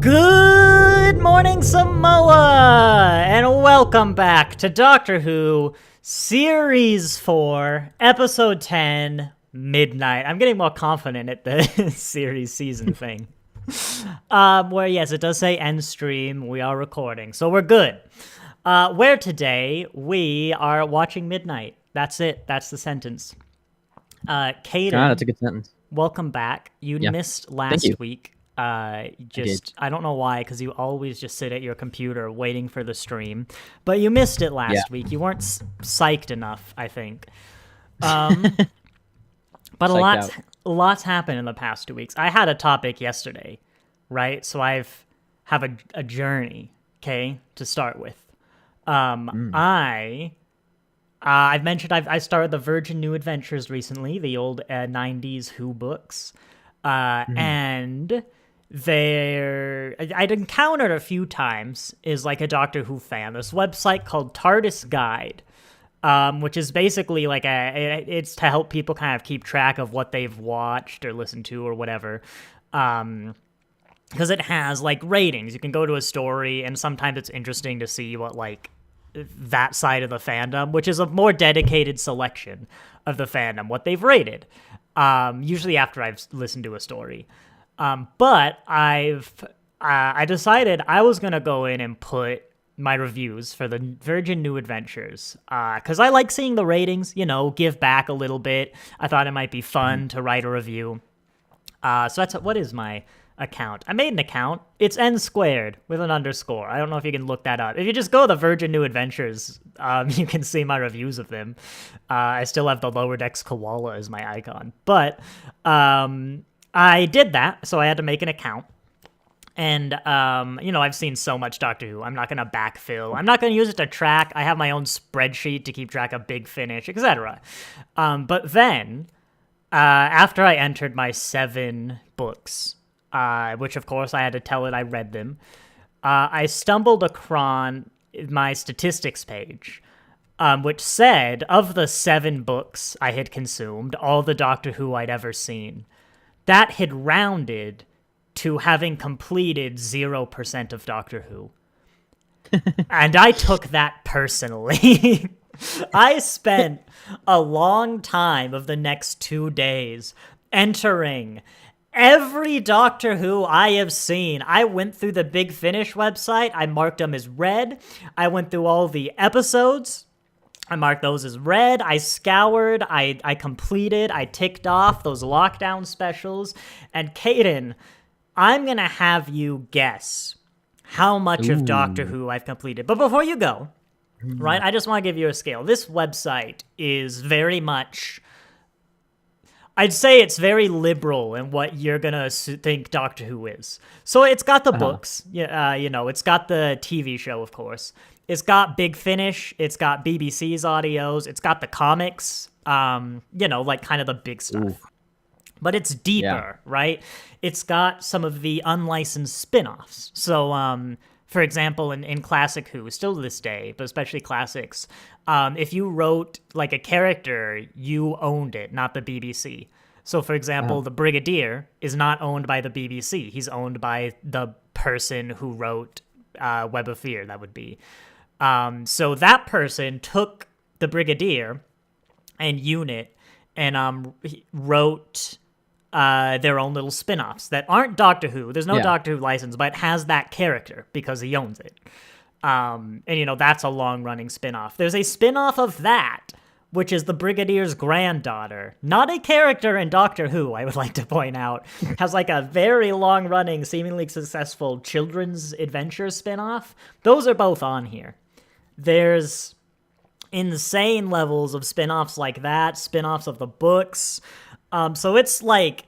Good morning, Samoa, and welcome back to Doctor Who Series 4, Episode 10, Midnight. I'm getting more confident at the season thing. Where, yes, it does say end stream. We are recording, so we're good. Where today we are watching Midnight. That's it. That's the sentence. Kaden, that's a good sentence. Welcome back. You missed last week. I don't know why, because you always just sit at your computer waiting for the stream, but you missed it last week. You weren't psyched enough, I think. But a lot's happened in the past 2 weeks. I had a topic yesterday, right? So I've a journey, okay, to start with. I've mentioned I started the Virgin New Adventures recently, the old 90s Who books, and I'd encountered a few times is like a Doctor Who fan. This website called TARDIS Guide, which is basically like it's to help people kind of keep track of what they've watched or listened to or whatever. Because it has like ratings. You can go to a story, and sometimes it's interesting to see what like that side of the fandom, which is a more dedicated selection of the fandom, what they've rated. Usually after I've listened to a story. But I decided I was going to go in and put my reviews for the Virgin New Adventures, because I like seeing the ratings, give back a little bit. I thought it might be fun to write a review. So what is my account? I made an account. It's N² with an underscore. I don't know if you can look that up. If you just go to the Virgin New Adventures, you can see my reviews of them. I still have the Lower Decks koala as my icon. But I did that, so I had to make an account. And, I've seen so much Doctor Who. I'm not going to backfill. I'm not going to use it to track. I have my own spreadsheet to keep track of Big Finish, etc. But then, after I entered my 7 books, which, of course, I had to tell it I read them, I stumbled across my statistics page, which said, of the 7 books I had consumed, all the Doctor Who I'd ever seen, that had rounded to having completed 0% of Doctor Who. And I took that personally. I spent a long time of the next 2 days entering every Doctor Who I have seen. I went through the Big Finish website. I marked them as read. I went through all the episodes. I marked those as read. I scoured. I completed. I ticked off those lockdown specials. And Kaden, I'm going to have you guess how much of Doctor Who I've completed. But before you go, right, I just want to give you a scale. This website is very much, I'd say it's very liberal in what you're going to think Doctor Who is. So it's got the books, it's got the TV show, of course. It's got Big Finish. It's got BBC's audios. It's got the comics, like kind of the big stuff. Ooh. But it's deeper, right? It's got some of the unlicensed spin-offs. So, for example, in Classic Who, still to this day, but especially Classics, if you wrote like a character, you owned it, not the BBC. So, for example, the Brigadier is not owned by the BBC. He's owned by the person who wrote Web of Fear, that would be. So that person took the Brigadier and Unit and wrote their own little spin-offs that aren't Doctor Who. There's no Doctor Who license, but it has that character because he owns it. And, that's a long-running spin-off. There's a spin-off of that, which is the Brigadier's granddaughter. Not a character in Doctor Who, I would like to point out. Has like a very long-running, seemingly successful children's adventure spin-off. Those are both on here. There's insane levels of spin-offs like that, spin-offs of the books. So it's like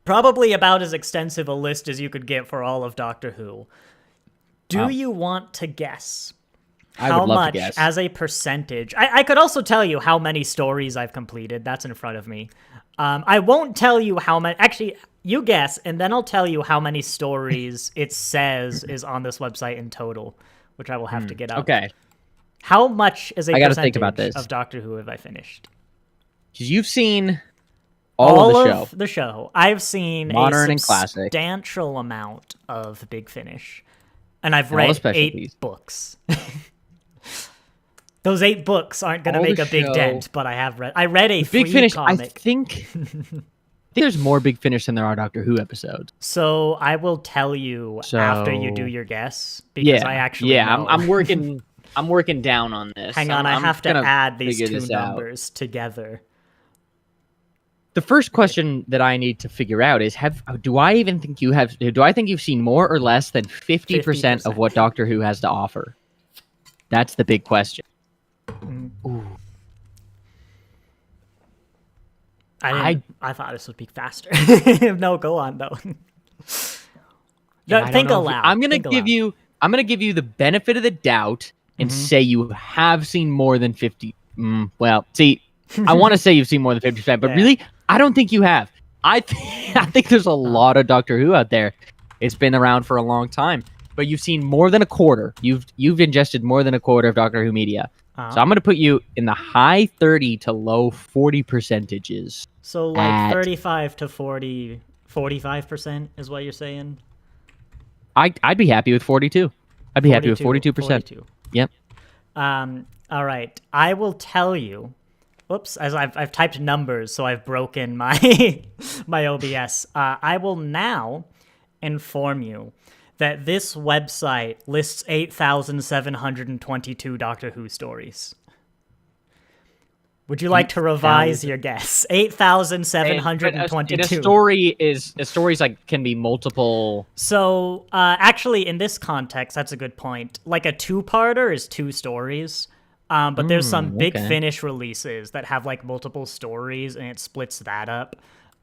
probably about as extensive a list as you could get for all of Doctor Who. Do you want to guess how much as a percentage? I could also tell you how many stories I've completed. That's in front of me. I won't tell you how many. Actually, you guess, and then I'll tell you how many stories it says is on this website in total, which I will have to get up. Okay. How much is a I gotta percentage think about this. of Doctor Who have I finished? Because you've seen All of the show. The show. I've seen Modern a and classic. substantial amount of Big Finish, and I've And all the read specialties. 8 books. Those 8 books aren't going to All make the a big show. dent, but I read a Big free Finish, comic. I think there's more Big Finish than there are Doctor Who episodes. So I will tell you after you do your guess, because I actually know. I'm working down on this. Hang on, I have to add these 2 numbers together. The first question that I need to figure out is: do I think you've seen more or less than 50% of what Doctor Who has to offer? That's the big question. Ooh. I thought this would be faster. No, go on though. Think aloud. I'm gonna give you the benefit of the doubt and say you have seen more than 50. Well, see, I want to say you've seen more than 50%, but really, I don't think you have. I think there's a lot of Doctor Who out there. It's been around for a long time, but you've seen more than a quarter. You've ingested more than a quarter of Doctor Who media. So I'm going to put you in the high 30 to low 40 percentages. So like 35 to 40, 45% is what you're saying? I'd be happy with 42. I'd be happy with 42%. 42. Yep. All right. I will tell you. Whoops, as I've typed numbers, so I've broken my my OBS. I will now inform you that this website lists 8,722 Doctor Who stories. Would you like to revise your guess? 8,722. A story's like can be multiple. So actually, in this context, that's a good point. Like a 2-parter is 2 stories. But there's some Big Finish releases that have like multiple stories, and it splits that up.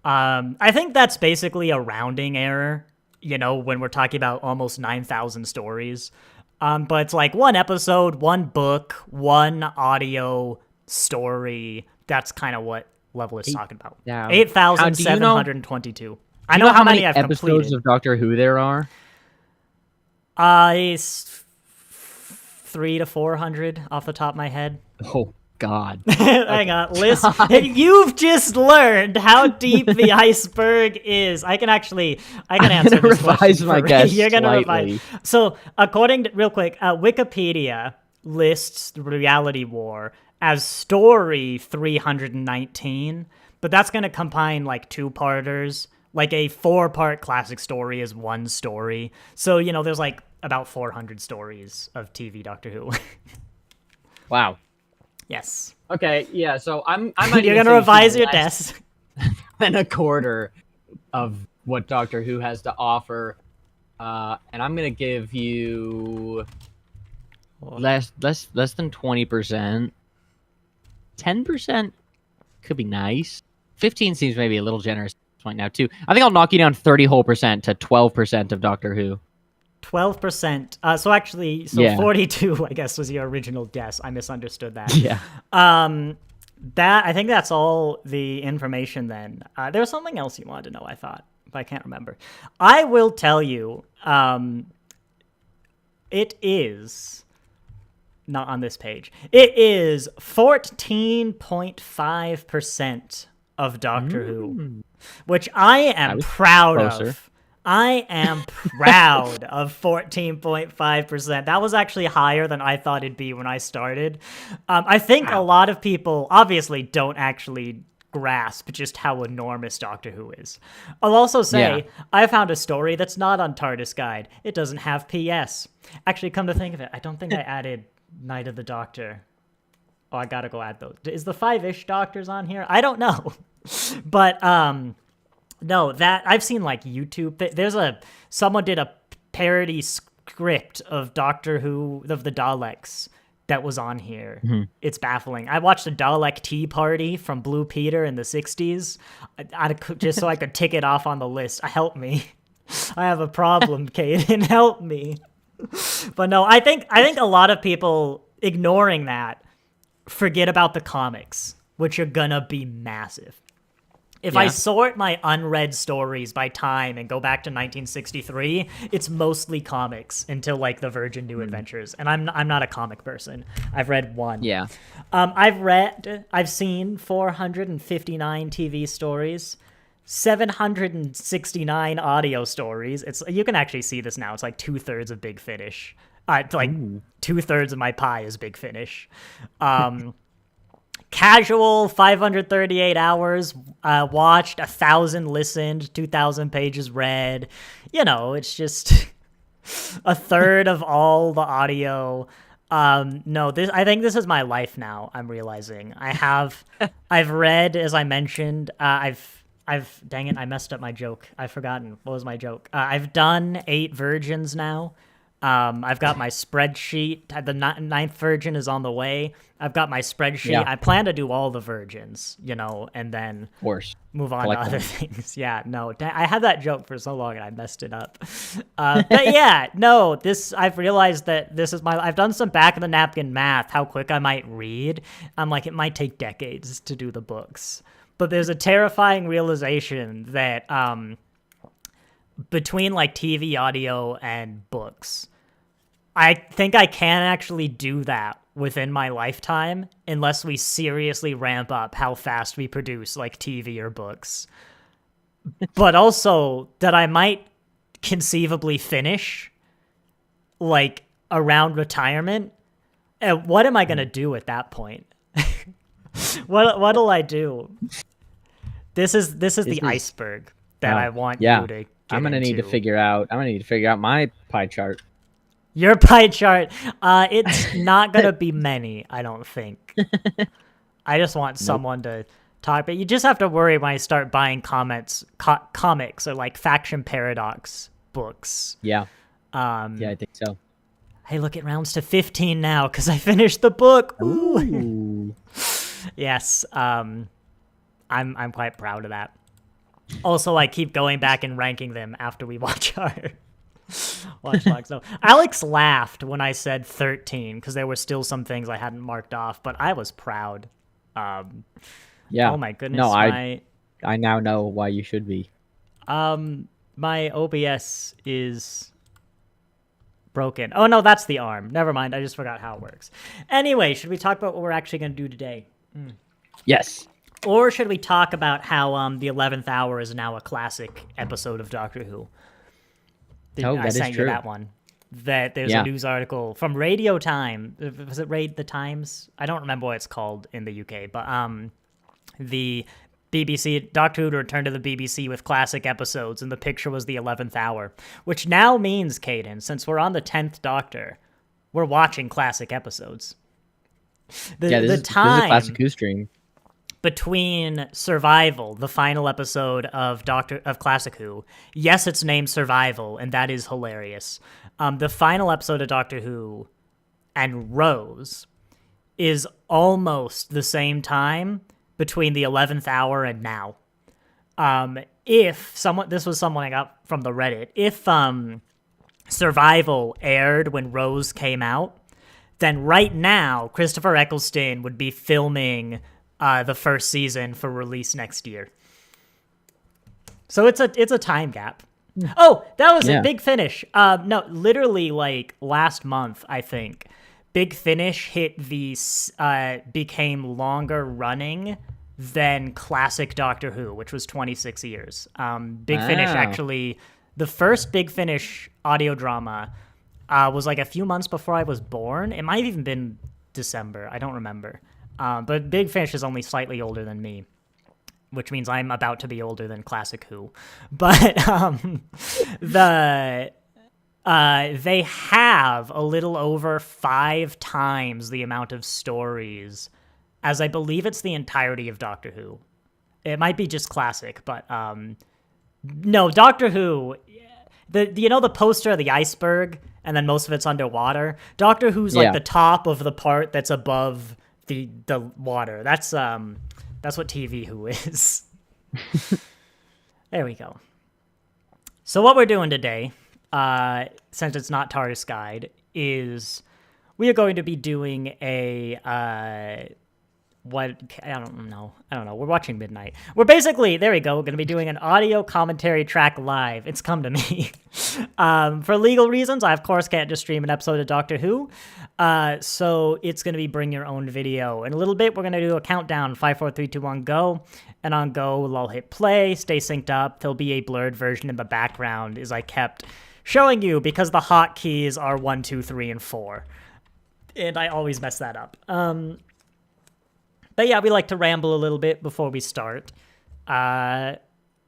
I think that's basically a rounding error, when we're talking about almost 9,000 stories. But it's like 1 episode, 1 book, 1 audio story. That's kind of what Level is talking about. 8,722. I know how many I've episodes completed. Of Doctor Who there are? It's 300 to 400 off the top of my head. Oh God! Hang on, listen. You've just learned how deep the iceberg is. I can answer this question. My guess You're gonna slightly. revise. So, according to Wikipedia lists Reality War as story 319, but that's gonna combine like 2-parters. Like a 4-part classic story is 1 story. So there's like about 400 stories of TV Doctor Who. Wow. Yes. Okay. Yeah. So You're gonna revise your desk. Than a quarter of what Doctor Who has to offer, and I'm gonna give you less than 20%. 10% could be nice. 15 seems maybe a little generous at this point now too. I think I'll knock you down 30% to 12% of Doctor Who. 12%. So 42, I guess, was your original guess. I misunderstood that. Yeah. I think that's all the information then. There was something else you wanted to know, I thought, but I can't remember. I will tell you, it is not on this page. It is 14.5% of Doctor Who, which I am proud of. I am proud of 14.5%. That was actually higher than I thought it'd be when I started. I think a lot of people obviously don't actually grasp just how enormous Doctor Who is. I'll also say I found a story that's not on TARDIS Guide. It doesn't have PS. Actually, come to think of it, I don't think I added Night of the Doctor. Oh, I gotta go add those. Is the 5-ish Doctors on here? I don't know. But, no, that I've seen like YouTube. Someone did a parody script of Doctor Who of the Daleks that was on here. Mm-hmm. It's baffling. I watched a Dalek Tea Party from Blue Peter in the 60s, just so I could tick it off on the list. Help me. I have a problem, Caden. Help me. But no, I think a lot of people ignoring that forget about the comics, which are gonna be massive. If I sort my unread stories by time and go back to 1963, it's mostly comics until like the Virgin New Adventures, and I'm not a comic person. I've read one. Yeah. I've seen 459 TV stories, 769 audio stories. You can actually see this now. It's like 2/3 of Big Finish. Like 2/3 of my pie is Big Finish. Casual 538 hours watched, 1,000 listened, 2,000 pages read. It's just a third of all the audio. No, I think this is my life now. I'm realizing I've read, as I mentioned. Dang it, I messed up my joke. I've forgotten. What was my joke? I've done 8 virgins now. I've got my spreadsheet. The 9th virgin is on the way. I've got my spreadsheet. Yeah. I plan to do all the virgins, and then of course move on to other things. Yeah, no, I had that joke for so long and I messed it up. But yeah, no, I've realized that this is I've done some back of the napkin math, how quick I might read. I'm like, it might take decades to do the books. But there's a terrifying realization that between like TV, audio, and books, I think I can actually do that within my lifetime unless we seriously ramp up how fast we produce like TV or books. But also that I might conceivably finish like around retirement. And what am I going to do at that point? What'll I do? This is the iceberg that I want you to I'm going to need to figure out my pie chart. Your pie chart, it's not going to be many, I don't think. I just want someone to talk, but you just have to worry when I start buying comics or like Faction Paradox books. Yeah. Yeah, I think so. Hey, look, it rounds to 15 now because I finished the book. Ooh. Yes, I'm quite proud of that. Also, I keep going back and ranking them after we watch our watch logs. So Alex laughed when I said 13 because there were still some things I hadn't marked off, but I was proud. Yeah. Oh my goodness. No, I now know why you should be. My OBS is broken. Oh no, that's the arm. Never mind. I just forgot how it works. Anyway, should we talk about what we're actually going to do today? Yes. Or should we talk about how the 11th Hour is now a classic episode of Doctor Who? I sent you that one. That there's a news article from Radio Time. Was it The Times? I don't remember what it's called in the UK, but the BBC, Doctor Who returned to the BBC with classic episodes, and the picture was the 11th Hour, which now means, Caden, since we're on the 10th Doctor, we're watching classic episodes. This is a classic Who stream. Between Survival, the final episode of Classic Who, yes, it's named Survival, and that is hilarious. The final episode of Doctor Who and Rose is almost the same time between the 11th Hour and now. This was someone I got from the Reddit. If Survival aired when Rose came out, then right now Christopher Eccleston would be filming the first season for release next year. So it's a time gap. Oh, that was a Big Finish. No, literally like last month, I think, Big Finish hit became longer running than classic Doctor Who, which was 26 years. Big Finish actually, the first Big Finish audio drama was like a few months before I was born. It might have even been December. I don't remember. But Big Finish is only slightly older than me, which means I'm about to be older than Classic Who. But they have a little over 5 times the amount of stories as I believe it's the entirety of Doctor Who. It might be just Classic, but no, Doctor Who, the poster of the iceberg and then most of it's underwater? Doctor Who's like the top of the part that's above the water. That's what TV Who is. There we go. So what we're doing today, since it's not TARDIS Guide, is we are going to be doing a what I don't know. We're watching Midnight. We're basically there we go. We're gonna be doing an audio commentary track live. It's come to me. For legal reasons, I of course can't just stream an episode of Doctor Who. So it's gonna be bring your own video. In a little bit, we're gonna do a countdown: 5, 4, 3, 2, 1, go. And on go, we'll all hit play. Stay synced up. There'll be a blurred version in the background, as I kept showing you because the hotkeys are 1, 2, 3, and 4, and I always mess that up. But yeah, we like to ramble a little bit before we start.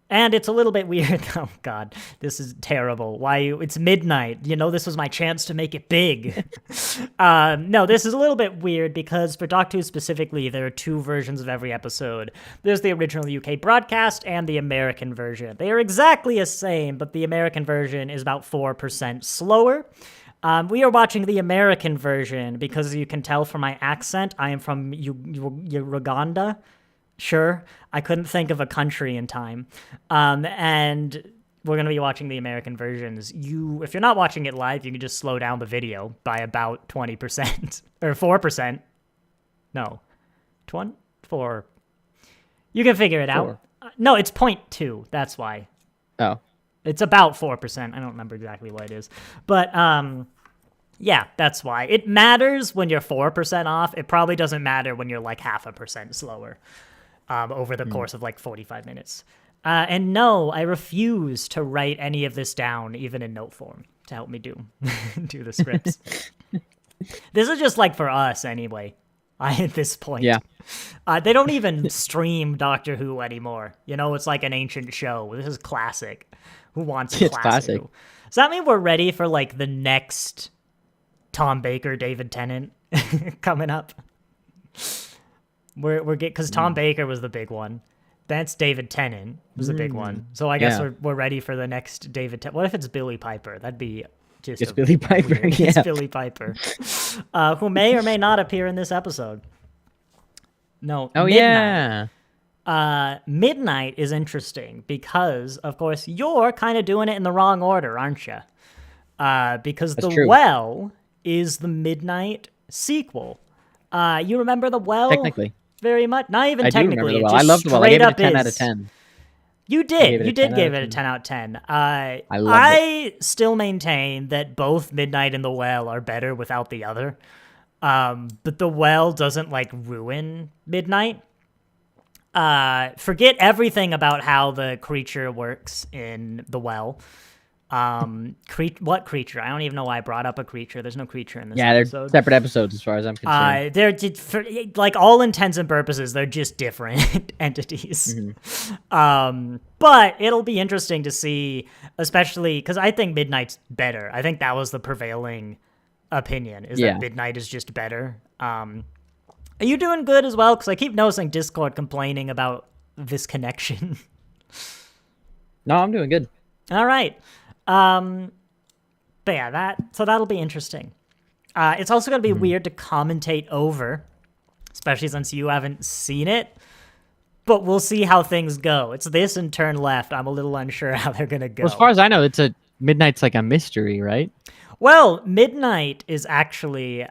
And it's a little bit weird. Oh, God, this is terrible. It's midnight. This was my chance to make it big. No, this is a little bit weird because for Doctor Who specifically, there are 2 versions of every episode. There's the original UK broadcast and the American version. They are exactly the same, but the American version is about 4% slower. We are watching the American version because you can tell from my accent, I am from Uganda. Sure, I couldn't think of a country in time. And we're going to be watching the American versions. If you're not watching it live, you can just slow down the video by about 20% or 4%. No, 4. You can figure it out. No, it's 0.2. That's why. Oh. It's about 4%. I don't remember exactly what it is. But, yeah, that's why. It matters when you're 4% off. It probably doesn't matter when you're like 0.5% slower over the course of like 45 minutes. And no, I refuse to write any of this down, even in note form, to help me do the scripts. This is just like for us anyway. At this point. Yeah. They don't even stream Doctor Who anymore. It's like an ancient show. This is classic. Who wants a classic? Who? Does that mean we're ready for like the next Tom Baker, David Tennant coming up? We're because Tom Baker was the big one. That's David Tennant was the big one. So I guess we're ready for the next David Tennant. What if it's Billy Piper? That'd be just Billy Piper. Weird. Yeah. It's Billy Piper, who may or may not appear in this episode. No. Oh, Midnight. yeah. Midnight is interesting because, of course, you're kind of doing it in the wrong order, aren't you? Because That's The true. Well is the Midnight sequel. You remember The Well? Technically. Very much. Not even I do technically. remember The Well. It I just loved The Well. I straight gave it a up 10 out of is. 10. You did. You did give it a 10 out of 10. I loved I still maintain that both Midnight and The Well are better without the other. But The Well doesn't like ruin Midnight. Forget everything about how the creature works in The Well. What creature? I don't even know why I brought up a creature. There's no creature in this episode. They're separate episodes as far as I'm concerned. They're for like all intents and purposes, they're just different entities. But it'll be interesting to see, especially because I think Midnight's better. I think that was the prevailing opinion, is that Midnight is just better. Are you doing good as well? Because I keep noticing Discord complaining about this connection. No, I'm doing good. All right. But yeah, that'll be interesting. It's also going to be weird to commentate over, especially since you haven't seen it. But we'll see how things go. It's this and Turn Left. I'm a little unsure how they're going to go. Well, as far as I know, Midnight's like a mystery, right? Well, Midnight is actually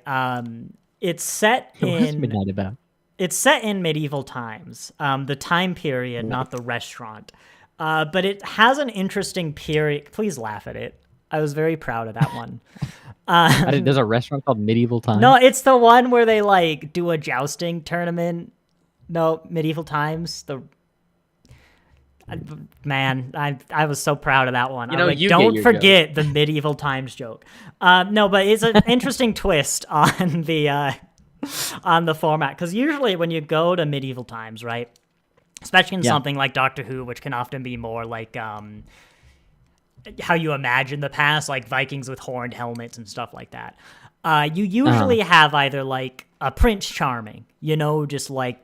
it's set in What's Midnight about? It's set in medieval times. The time period, not the restaurant. But it has an interesting period. Please laugh at it. I was very proud of that one. There's a restaurant called Medieval Times? No, it's the one where they like do a jousting tournament. No, Medieval Times. Man, I was so proud of that one. Don't forget the Medieval Times joke. No, but it's an interesting twist on the format, because usually when you go to Medieval Times, right? Especially in something like Doctor Who, which can often be more like how you imagine the past, like Vikings with horned helmets and stuff like that. You usually have either like a Prince Charming, just like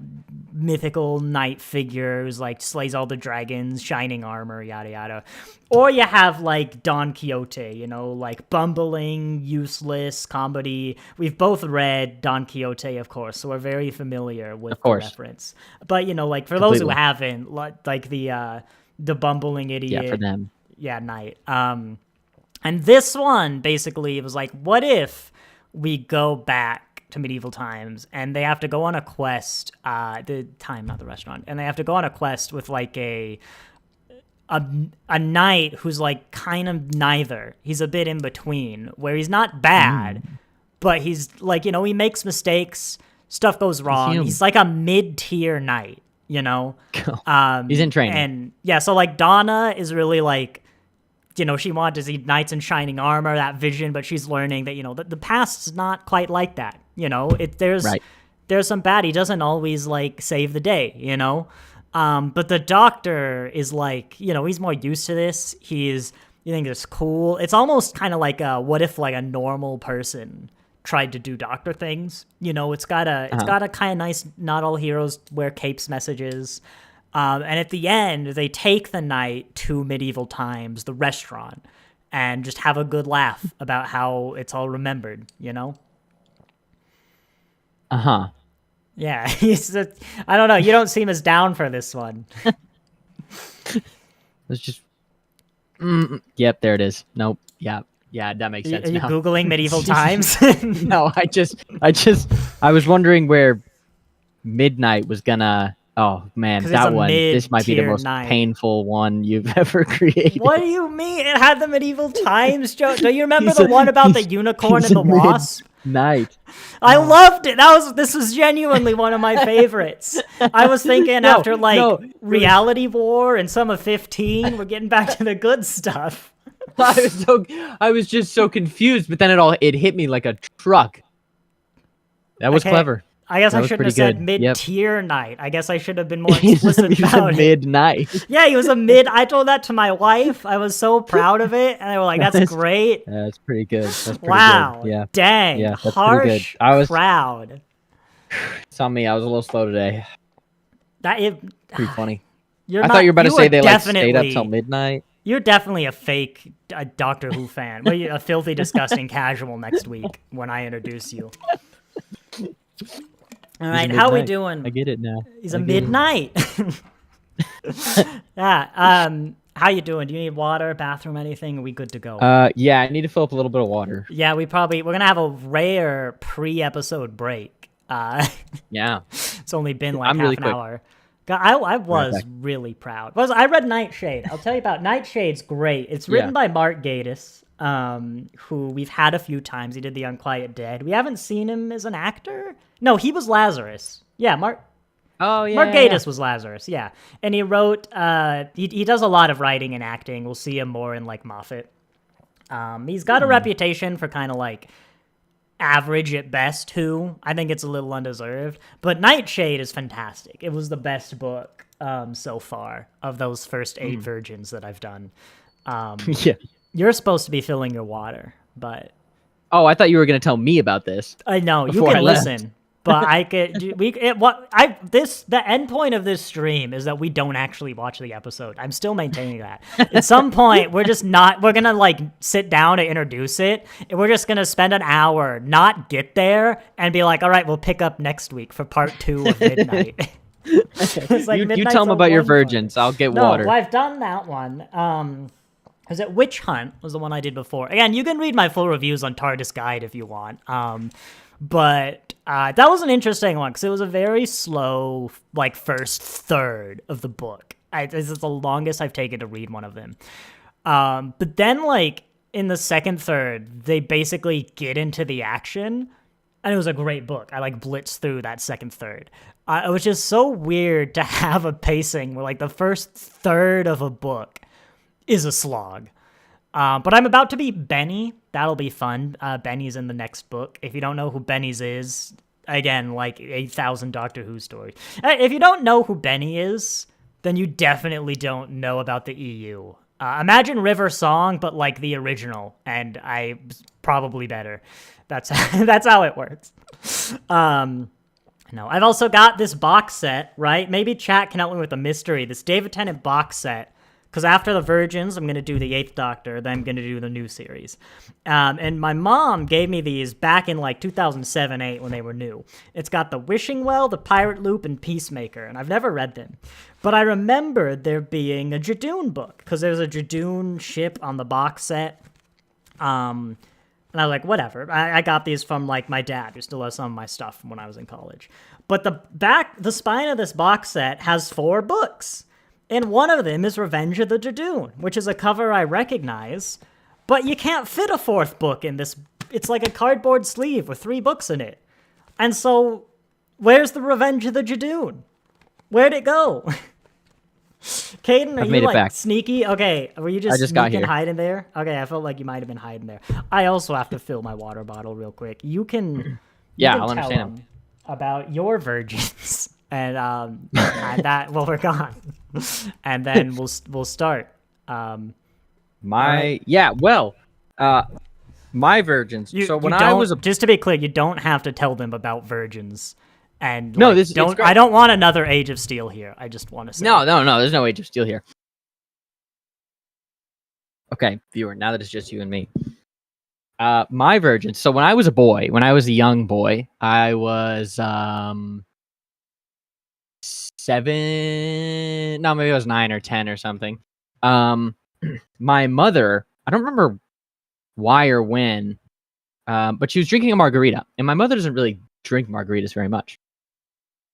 mythical knight figure who's like slays all the dragons, shining armor, yada yada. Or you have like Don Quixote, like bumbling, useless comedy. We've both read Don Quixote, of course, so we're very familiar with the reference. But like for those who haven't, like the bumbling idiot, for them, knight. And this one basically was like, what if we go back to medieval times, and they have to go on a quest. Not the restaurant, and they have to go on a quest with like a knight who's like kind of neither. He's a bit in between, where he's not bad, but he's like, he makes mistakes. Stuff goes wrong. He's like a mid-tier knight, He's in training. And yeah, so like Donna is really like, she wanted to see knights in shining armor, that vision, but she's learning that, the past's not quite like that. There's some bad. He doesn't always like save the day, But the doctor is like, he's more used to this. You think it's cool. It's almost kind of like what if like a normal person tried to do doctor things. It's got a kind of nice, not all heroes wear capes messages. And at the end, they take the knight to medieval times, the restaurant, and just have a good laugh about how it's all remembered, Uh-huh. Yeah, I don't know. You don't seem as down for this one. Let's just... Yep, there it is. Nope. Yeah, that makes sense. Are you now. Googling medieval times? No, I was wondering where midnight was gonna... Oh, man, that one. This might be the most painful one you've ever created. What do you mean? It had the medieval times, Joe. Do you remember the one about the unicorn and the wasp? Night. I loved it. This was genuinely one of my favorites. I was thinking after Reality War and some of 15, we're getting back to the good stuff. I was just so confused, but then it hit me like a truck. That was clever. I guess I shouldn't have said mid-tier knight. I guess I should have been more explicit about it. Mid-knight. Yeah, he was a mid. I told that to my wife. I was so proud of it, and they were like, "That's great." Yeah, that's pretty good. Wow. Good. Yeah. Dang. Yeah, that's harsh crowd. It's on me. I was a little slow today. Pretty funny. I thought you were about to say they stayed up till midnight. You're definitely a fake Doctor Who fan. Well, you're a filthy, disgusting casual next week when I introduce you. All right, how we doing? I get it now. He's a midnight. Yeah. How you doing? Do you need water, bathroom, anything? Are we good to go? Yeah, I need to fill up a little bit of water. Yeah, we're gonna have a rare pre-episode break. Yeah. It's only been like half an hour. God, I was really proud. I read Nightshade. I'll tell you about Nightshade's great. It's written by Mark Gatiss, who we've had a few times. He did The Unquiet Dead. We haven't seen him as an actor. No, he was Lazarus. Yeah, Mark. Oh yeah. Mark Gatiss was Lazarus. Yeah, and he wrote. He does a lot of writing and acting. We'll see him more in like Moffat. He's got a reputation for kind of like average at best Who. I think it's a little undeserved, but Nightshade is fantastic. It was the best book so far of those first 8 Virgins that I've done. Yeah. You're supposed to be filling your water, but I thought you were going to tell me about this. I know you can listen, but I could. The end point of this stream is that we don't actually watch the episode. I'm still maintaining that. At some point, we're gonna like sit down to introduce it, and we're just gonna spend an hour, not get there, and be like, all right, we'll pick up next week for part 2 of Midnight. Like you tell them about your virgins. I'll get water. Well, I've done that one. Was it Witch Hunt was the one I did before. Again, you can read my full reviews on TARDIS Guide if you want. But that was an interesting one because it was a very slow, like, first third of the book. This is the longest I've taken to read one of them. But then, like, in the second third, they basically get into the action, and it was a great book. I, like, blitzed through that second third. It was just so weird to have a pacing where, like, the first third of a book is a slog. But I'm about to be Benny. That'll be fun. Benny's in the next book. If you don't know who Benny's is, again, like 8,000 Doctor Who stories. If you don't know who Benny is, then you definitely don't know about the EU. Imagine River Song, but like the original, and probably better. That's how it works. No, I've also got this box set, right? Maybe chat can help me with the mystery. This David Tennant box set. Because after the Virgins, I'm going to do the 8th Doctor, then I'm going to do the new series. And my mom gave me these back in like 2007-8 when they were new. It's got the Wishing Well, the Pirate Loop, and Peacemaker, and I've never read them. But I remember there being a Jadoon book, because there's a Jadoon ship on the box set. And I was like, whatever. I got these from like my dad, who still has some of my stuff from when I was in college. But the spine of this box set has 4 books. And one of them is Revenge of the Dragoon, which is a cover I recognize. But you can't fit a 4th book in this. It's like a cardboard sleeve with 3 books in it. And so, where's the Revenge of the Dragoon? Where'd it go? Caden, are you like back. Sneaky? Okay, were you just sneaking hiding there? Okay, I felt like you might have been hiding there. I also have to fill my water bottle real quick. You can, I'll understand about your virgins, and that we're gone, and then we'll start. My virgins. Just to be clear, you don't have to tell them about virgins. And no, I don't want another Age of Steel here. I just want to say no. There's no Age of Steel here. Okay, viewer. Now that it's just you and me, my virgins. So when I was a young boy, I was 7. No, maybe I was 9 or 10 or something. My mother. I don't remember why or when, but she was drinking a margarita, and my mother doesn't really drink margaritas very much.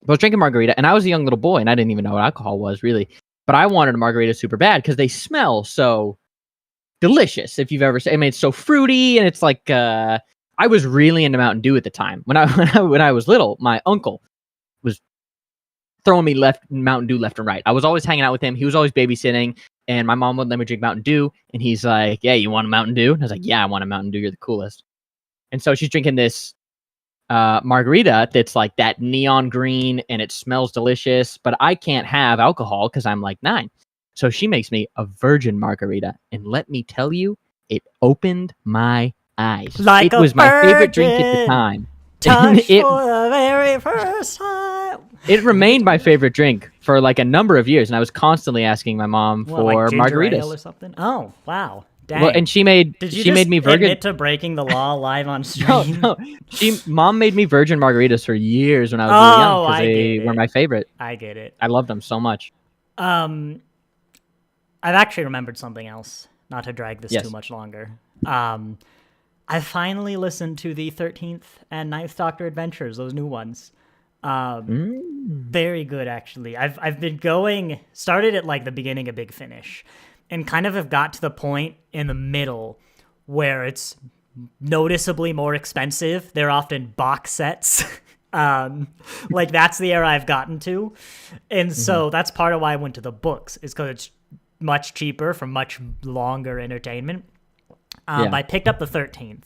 But I was drinking margarita, and I was a young little boy, and I didn't even know what alcohol was, really. But I wanted a margarita super bad because they smell so delicious. If you've ever seen, I mean, it's so fruity, and it's like I was really into Mountain Dew at the time. When I was little, my uncle was throwing me Mountain Dew left and right. I was always hanging out with him. He was always babysitting, and my mom wouldn't let me drink Mountain Dew. And he's like, "Yeah, you want a Mountain Dew?" And I was like, "Yeah, I want a Mountain Dew. You're the coolest." And so she's drinking this margarita that's like that neon green, and it smells delicious, but I can't have alcohol because I'm like 9. So she makes me a virgin margarita, and let me tell you, it opened my eyes. Like it was my favorite drink at the time. Touch for the very first time. It remained my favorite drink for like a number of years, and I was constantly asking my mom for like margaritas ale or something. Oh wow. Dang. Well, and she made me virgin. Admit to breaking the law live on stream? No. Mom made me virgin margaritas for years when I was really young because they were my favorite. I get it. I loved them so much. I've actually remembered something else. Not to drag this too much longer. I finally listened to the 13th and 9th Doctor Adventures, those new ones. Very good, actually. I've been started at like the beginning of Big Finish. And kind of have got to the point in the middle where it's noticeably more expensive. They're often box sets. Like that's the era I've gotten to. And so that's part of why I went to the books, is because it's much cheaper for much longer entertainment. I picked up the 13th,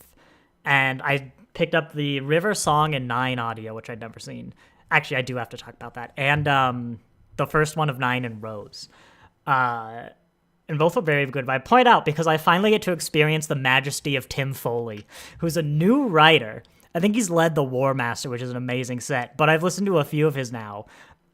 and I picked up the River Song and 9 audio, which I'd never seen. Actually, I do have to talk about that. And the first one of 9 and Rose. And both are very good. But I point out because I finally get to experience the majesty of Tim Foley, who's a new writer. I think he's led The War Master, which is an amazing set, but I've listened to a few of his now.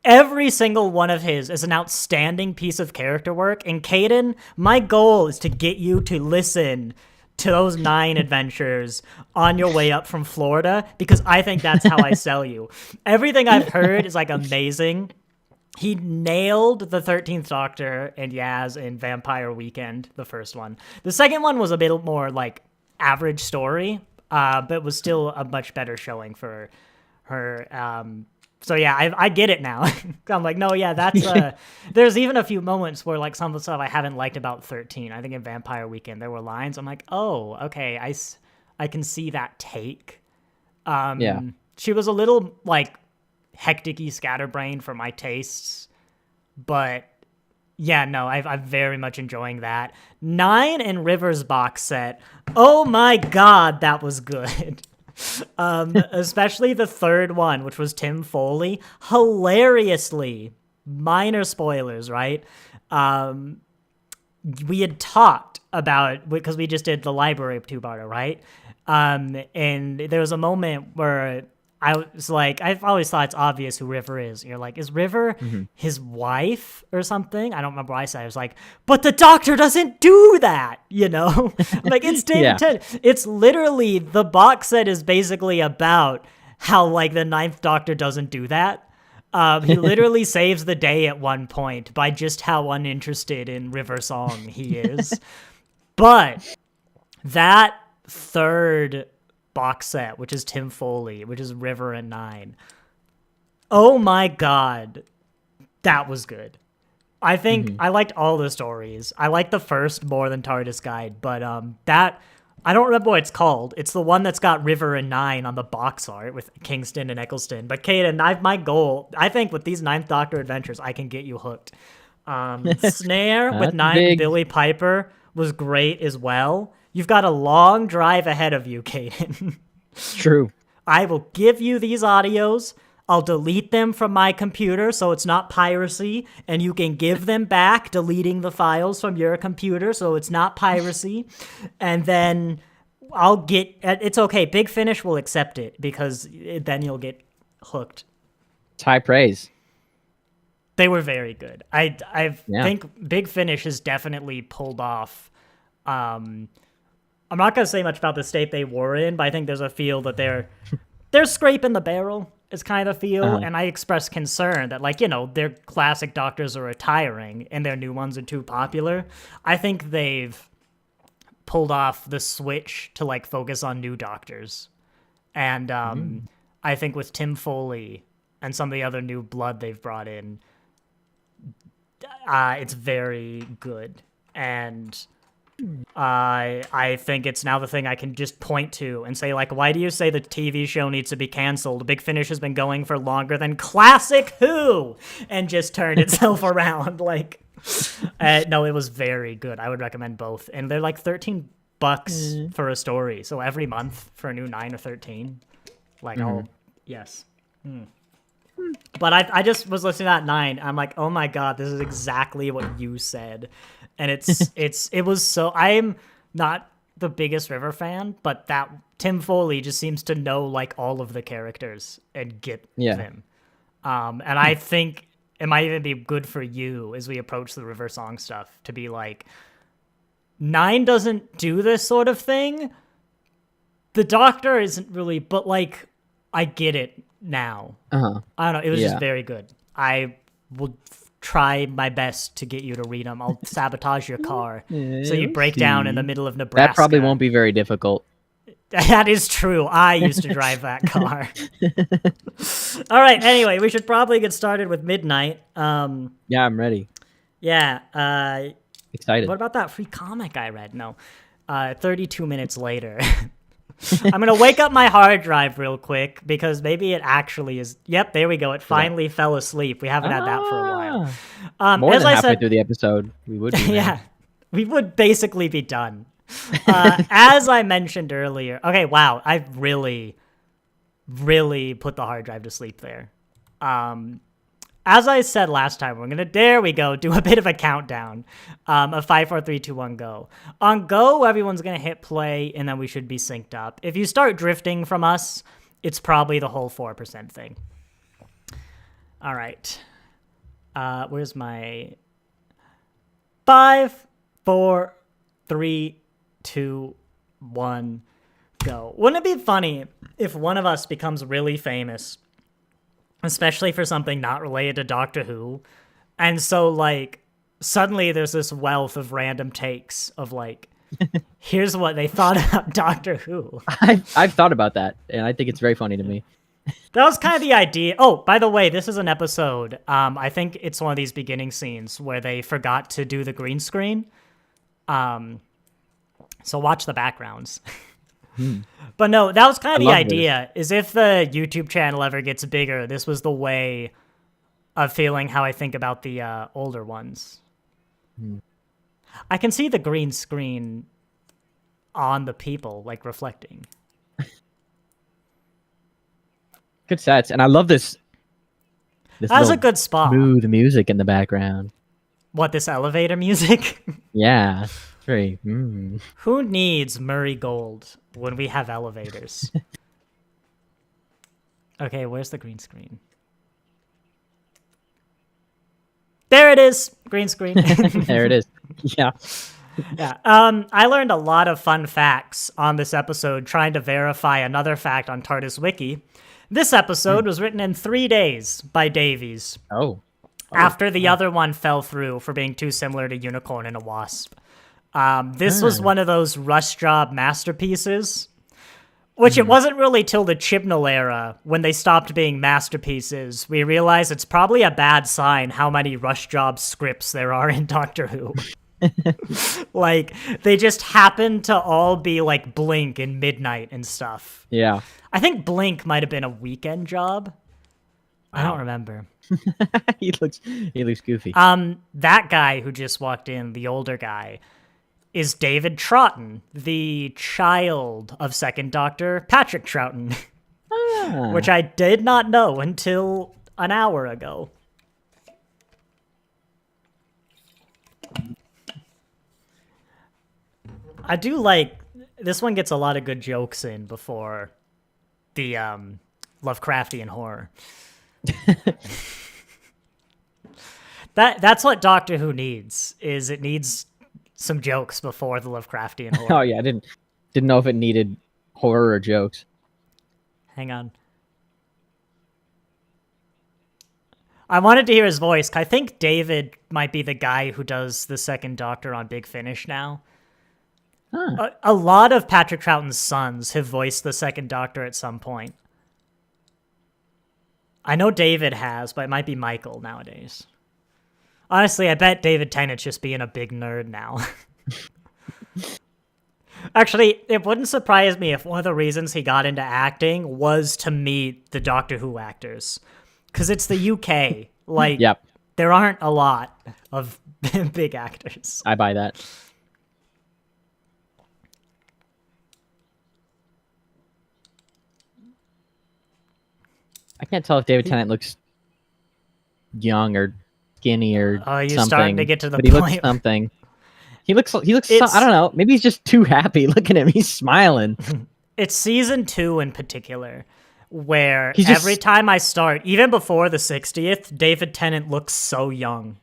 Every single one of his is an outstanding piece of character work. And Caden, my goal is to get you to listen to those 9 adventures on your way up from Florida, because I think that's how I sell you. Everything I've heard is like amazing. He nailed the 13th Doctor and Yaz in Vampire Weekend, the first one. The second one was a bit more like average story, but was still a much better showing for her. So yeah, I get it now. I'm like, no, yeah, that's there's even a few moments where like some of the stuff I haven't liked about 13. I think in Vampire Weekend there were lines I'm like, oh, okay, I can see that take. She was a little like hectic-y scatterbrained for my tastes, but yeah, no, I'm very much enjoying that. 9 and Rivers box set. Oh my god, that was good. Especially the third one, which was Tim Foley. Hilariously, minor spoilers, right? We had talked about, because we just did the library two-parter, right? And there was a moment where I was like, I've always thought it's obvious who River is. And you're like, is River his wife or something? I don't remember what I said. I was like, but the Doctor doesn't do that, you know? Like, it's It's literally, the box set is basically about how, like, the 9th Doctor doesn't do that. He literally saves the day at one point by just how uninterested in River Song he is. But that third box set, which is Tim Foley, which is River and Nine. Oh my god, that was good. I think I liked all the stories. I liked the first more than TARDIS Guide, but that I don't remember what it's called. It's the one that's got River and Nine on the box art with Kingston and Eccleston. But Caden, my goal, I think with these Ninth Doctor adventures, I can get you hooked. Snare with Nine and Billy Piper was great as well. You've got a long drive ahead of you, Caden. True. I will give you these audios. I'll delete them from my computer so it's not piracy, and you can give them back, deleting the files from your computer so it's not piracy. And then it's okay. Big Finish will accept it because then you'll get hooked. It's high praise. They were very good. I think Big Finish has definitely pulled off. I'm not going to say much about the state they were in, but I think there's a feel that they're scraping the barrel. Is kind of feel, and I expressed concern that, like, their classic Doctors are retiring and their new ones are too popular. I think they've pulled off the switch to, like, focus on new Doctors. And I think with Tim Foley and some of the other new blood they've brought in, it's very good. And I think it's now the thing I can just point to and say, like, why do you say the TV show needs to be canceled? Big Finish has been going for longer than Classic Who, and just turned itself around. Like, no, it was very good. I would recommend both, and they're like $13 for a story, so every month for a new 9 or 13. Like, yes. But I just was listening to that 9. I'm like, oh my god, this is exactly what you said. And it was so. I'm not the biggest River fan, but that Tim Foley just seems to know, like, all of the characters and get them. And I think it might even be good for you as we approach the River Song stuff to be like, 9 doesn't do this sort of thing. The Doctor isn't really, but, like, I get it now. I don't know. It was just very good. I will try my best to get you to read them. I'll sabotage your car so you break down in the middle of Nebraska. That probably won't be very difficult. That is true. I used to drive that car. All right. Anyway, we should probably get started with Midnight. Yeah, I'm ready. Yeah. Excited. What about that free comic I read? No. 32 minutes later. I'm going to wake up my hard drive real quick because maybe it actually is. Yep, there we go. It finally fell asleep. We haven't had that for a while. More than halfway through the episode, we would be yeah, we would basically be done. As I mentioned earlier. Okay, wow. I really, really put the hard drive to sleep there. As I said last time, we're going to, there we go, do a bit of a countdown of 5, 4, 3, 2, 1, go. On go, everyone's going to hit play, and then we should be synced up. If you start drifting from us, it's probably the whole 4% thing. All right. Where's my 5, 4, 3, 2, 1, go. Wouldn't it be funny if one of us becomes really famous, especially for something not related to Doctor Who, and so, like, suddenly there's this wealth of random takes of, like, here's what they thought about Doctor Who. I've thought about that, and I think it's very funny to me. That was kind of the idea. Oh, by the way, this is an episode. I think it's one of these beginning scenes where they forgot to do the green screen. So watch the backgrounds. But no, that was kind of the idea, is if the YouTube channel ever gets bigger, this was the way of feeling how I think about the older ones. I can see the green screen on the people, like, reflecting. Good sets, and I love this That's a good spot. Smooth music in the background. What, this elevator music? Yeah. Very. Who needs Murray Gold when we have elevators? Okay, where's the green screen? There it is. Green screen. There it is. Yeah. Yeah. I learned a lot of fun facts on this episode trying to verify another fact on TARDIS Wiki. This episode was written in 3 days by Davies. Oh. After the other one fell through for being too similar to Unicorn and a Wasp. This was one of those rush job masterpieces, which it wasn't really till the Chibnall era when they stopped being masterpieces. We realized it's probably a bad sign how many rush job scripts there are in Doctor Who. Like, they just happen to all be like Blink and Midnight and stuff. Yeah. I think Blink might have been a weekend job. I don't remember. he looks goofy. That guy who just walked in, the older guy, is David Troughton, the child of Second Doctor Patrick Troughton, which I did not know until an hour ago. I do like this one gets a lot of good jokes in before the Lovecraftian horror. That's what Doctor Who needs. Is it needs some jokes before the Lovecraftian horror. Oh yeah, I didn't know if it needed horror or jokes. Hang on. I wanted to hear his voice. I think David might be the guy who does the Second Doctor on Big Finish now. Huh. A lot of Patrick Troughton's sons have voiced the Second Doctor at some point. I know David has, but it might be Michael nowadays. Honestly, I bet David Tennant's just being a big nerd now. Actually, it wouldn't surprise me if one of the reasons he got into acting was to meet the Doctor Who actors. Because it's the UK. Like, Yep. There aren't a lot of big actors. I buy that. I can't tell if David Tennant looks young or skinny or you're something. starting to get to the but he point. looks something. He looks. I don't know. Maybe he's just too happy. Look at him. He's smiling. It's season 2 in particular, where He's just- every time I start, even before the 60th, David Tennant looks so young.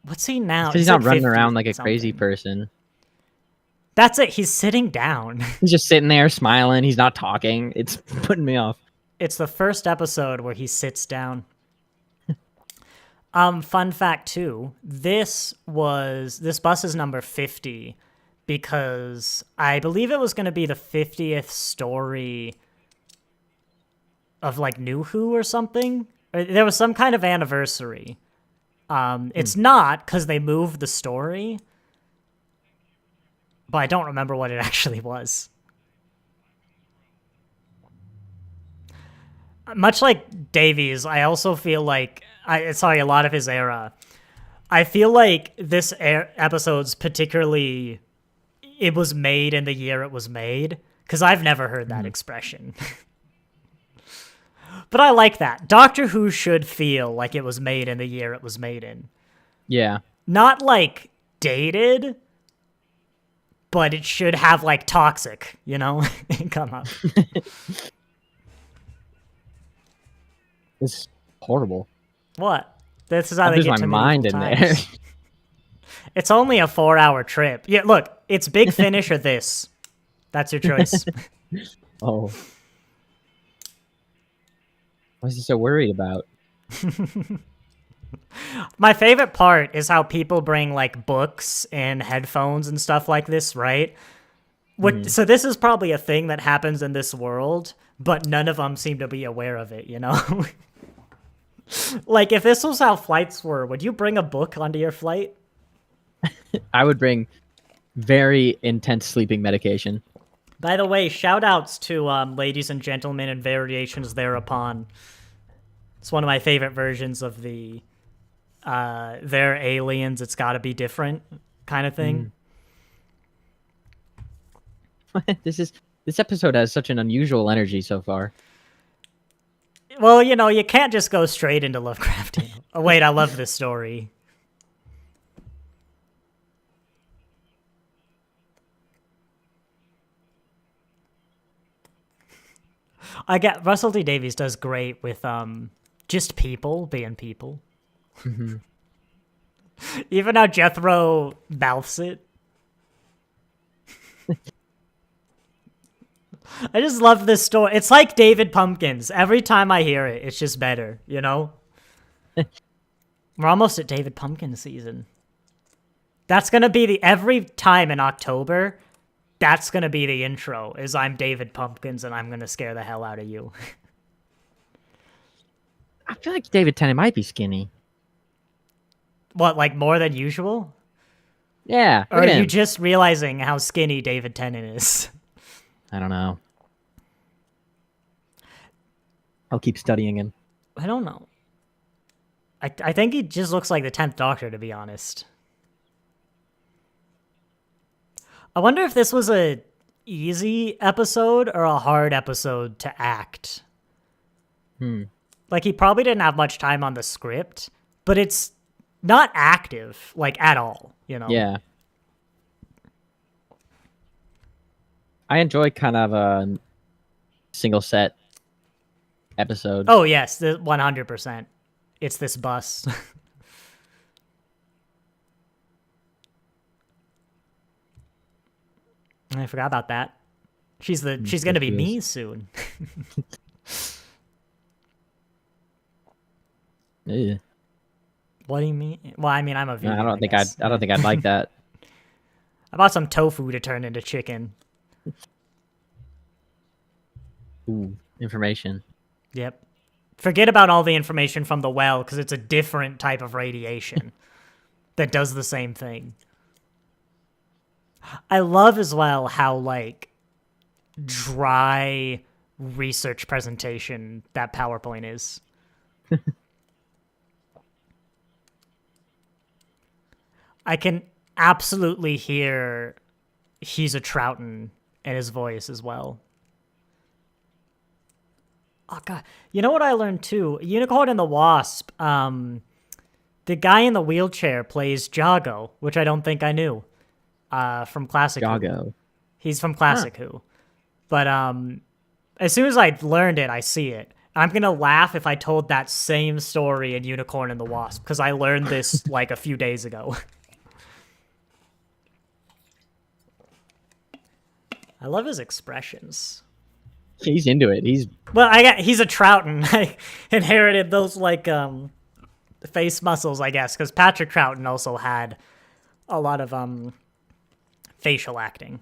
What's he now? He's not running 50 around like a something. crazy person. That's it. He's sitting down. He's just sitting there smiling. He's not talking. It's putting me off. It's the first episode where he sits down. Fun fact too, this bus is number 50 because I believe it was going to be the 50th story of like New Who or something. There was some kind of anniversary. It's not because they moved the story, but I don't remember what it actually was. Much like Davies, I also feel like a lot of his era. I feel like this episode's particularly, it was made in the year it was made, because I've never heard that expression. But I like that. Doctor Who should feel like it was made in the year it was made in. Yeah. Not like dated, but it should have like toxic, come up. It's horrible. What? This is how I they lose get my to mind medieval in times. there. It's only a 4-hour trip. Yeah, look, it's Big Finish or this. That's your choice. Oh. What is he so worried about? My favorite part is how people bring like books and headphones and stuff like this, right? So this is probably a thing that happens in this world, but none of them seem to be aware of it, Like, if this was how flights were, would you bring a book onto your flight? I would bring very intense sleeping medication. By the way, shout-outs to Ladies and Gentlemen and Variations Thereupon. It's one of my favorite versions of the they're aliens, it's gotta be different kind of thing. This episode has such an unusual energy so far. Well, you can't just go straight into Lovecraftian. Oh, wait, I love this story. I get Russell T Davies does great with just people being people. Even how Jethro mouths it. I just love this story. It's like David Pumpkins. Every time I hear it, it's just better, We're almost at David Pumpkins season. That's gonna be the every time in October. That's gonna be the intro. Is I'm David Pumpkins and I'm gonna scare the hell out of you. I feel like David Tennant might be skinny. What, like more than usual? Yeah. Or Look are at you him. just realizing how skinny David Tennant is? I don't know. I'll keep studying him. I don't know. I think he just looks like the 10th Doctor, to be honest. I wonder if this was a easy episode or a hard episode to act. Like, he probably didn't have much time on the script, but it's not active, like, at all, you know? Yeah. I enjoy kind of a single set episode. Oh, yes, 100%. It's this bus. I forgot about that. She's gonna be me soon. Ew. What do you mean? Well, I mean, I'm a vegan. I don't think I'd like that. I bought some tofu to turn into chicken. Ooh, information. Yep. Forget about all the information from the well, because it's a different type of radiation that does the same thing. I love as well how, like, dry research presentation that PowerPoint is. I can absolutely hear he's a Troughton in his voice as well. Oh, God. You know what I learned, too? Unicorn and the Wasp, the guy in the wheelchair plays Jago, which I don't think I knew, from Classic Who. Jago. He's from Classic Who. But as soon as I learned it, I see it. I'm going to laugh if I told that same story in Unicorn and the Wasp, because I learned this, like, a few days ago. I love his expressions. He's into it. He's a Troughton. I inherited those like face muscles, I guess, because Patrick Troughton also had a lot of facial acting.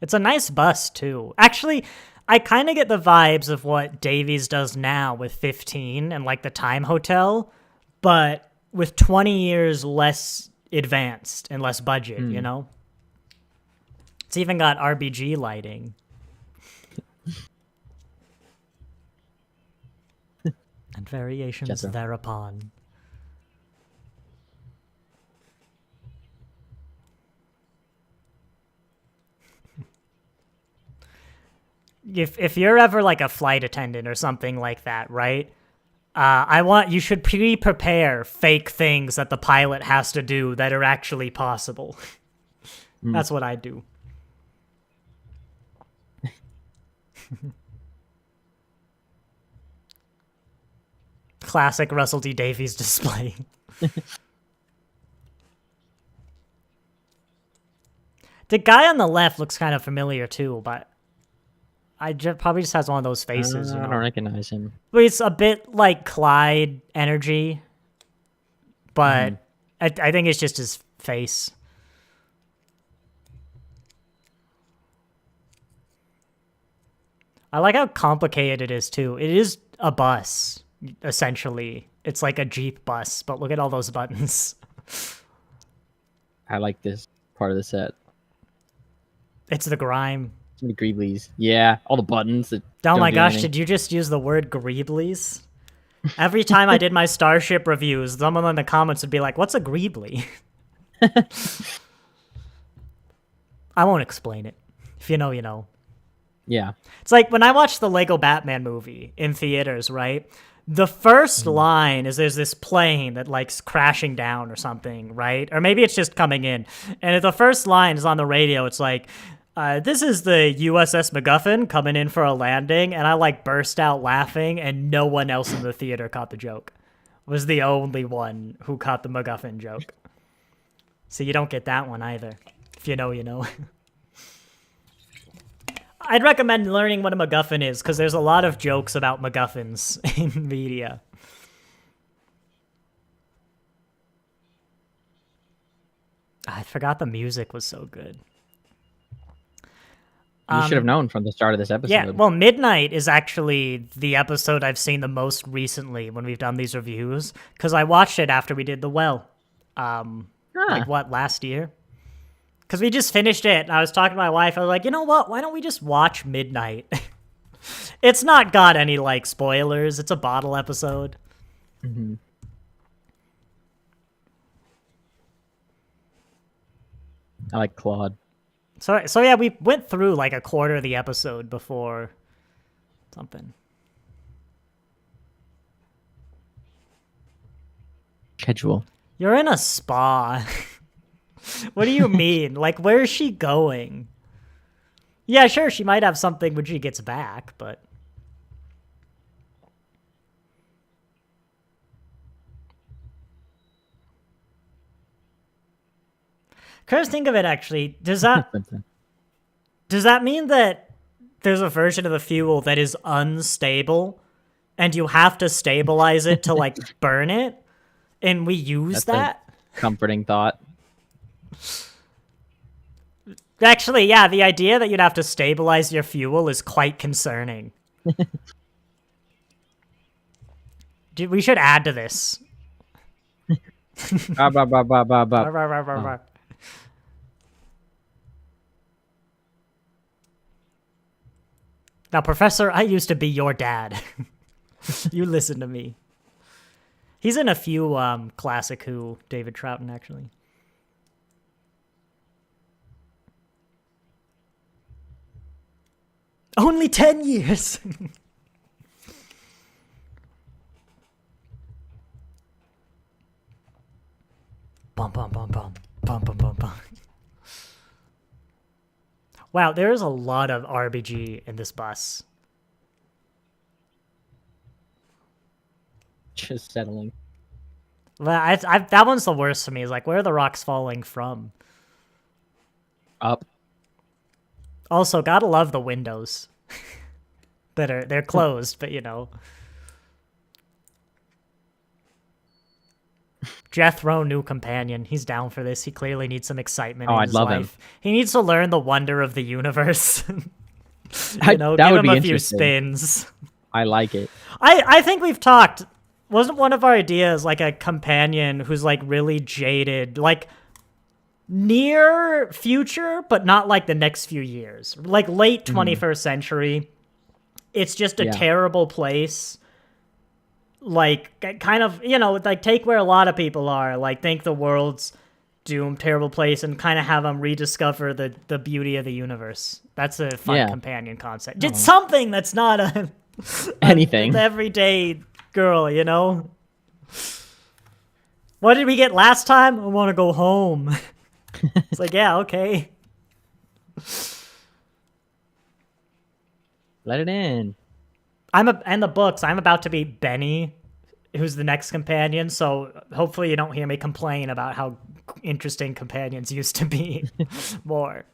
It's a nice bus too. Actually, I kind of get the vibes of what Davies does now with 15 and like the Time Hotel, but with 20 years less advanced and less budget, you know? It's even got RBG lighting. And variations thereupon. If you're ever like a flight attendant or something like that, right? You should pre-prepare fake things that the pilot has to do that are actually possible. That's what I do. Classic Russell D. Davies display. The guy on the left looks kind of familiar too, but probably just has one of those faces. I don't recognize him. But it's a bit like Clyde energy, but I think it's just his face. I like how complicated it is too. It is a bus, essentially. It's like a Jeep bus, but look at all those buttons. I like this part of the set. It's the grime. So many greeblies. Yeah, all the buttons. Oh my gosh, did you just use the word greeblies? Every time I did my Starship reviews, someone in the comments would be like, what's a greebly? I won't explain it. If you know, you know. Yeah. It's like when I watched the Lego Batman movie in theaters, right? The first line is there's this plane that like's crashing down or something, right? Or maybe it's just coming in. And if the first line is on the radio, it's like, this is the USS MacGuffin coming in for a landing. And I like burst out laughing and no one else in the theater caught the joke. Was the only one who caught the MacGuffin joke. So you don't get that one either. If you know, you know. I'd recommend learning what a MacGuffin is, because there's a lot of jokes about MacGuffins in media. I forgot the music was so good. You should have known from the start of this episode. Yeah, well, Midnight is actually the episode I've seen the most recently when we've done these reviews, because I watched it after we did The Well. Like, last year? Because we just finished it, and I was talking to my wife, I was like, you know what, why don't we just watch Midnight? It's not got any, like, spoilers, it's a bottle episode. Mm-hmm. I like Claude. So yeah, we went through like a quarter of the episode before something. Schedule. You're in a spa. What do you mean? Like, where is she going? Yeah, sure, she might have something when she gets back, but... Curse, think of it, actually. Does that mean that there's a version of the fuel that is unstable, and you have to stabilize it to, like, burn it? And we use that? Comforting thought. Actually, yeah, the idea that you'd have to stabilize your fuel is quite concerning. Dude, we should add to this. Now, Professor, I used to be your dad. You listen to me. He's in a few classic Who, David Troughton, actually. Only 10 years! Bum, bum, bum, bum. Bum, bum, bum, bum. Wow, there's a lot of RBG in this bus. Just settling. Well, that one's the worst for me. Is like, where are the rocks falling from? Up. Also, gotta love the windows. They're closed, but you know. Jethro, new companion. He's down for this. He clearly needs some excitement in his life. Him. He needs to learn the wonder of the universe. You know, give him a few spins. I like it. I think we've talked. Wasn't one of our ideas like a companion who's like really jaded, like near future, but not like the next few years, like late 21st century. It's just a terrible place. Like, kind of, you know, like take where a lot of people are, like think the world's doomed, terrible place, and kind of have them rediscover the beauty of the universe. That's a fun companion concept. It's something that's not anything. An everyday girl, you know? What did we get last time? I want to go home. It's like, yeah, okay. Let it in. And the books, I'm about to be Benny, who's the next companion, so hopefully you don't hear me complain about how interesting companions used to be more.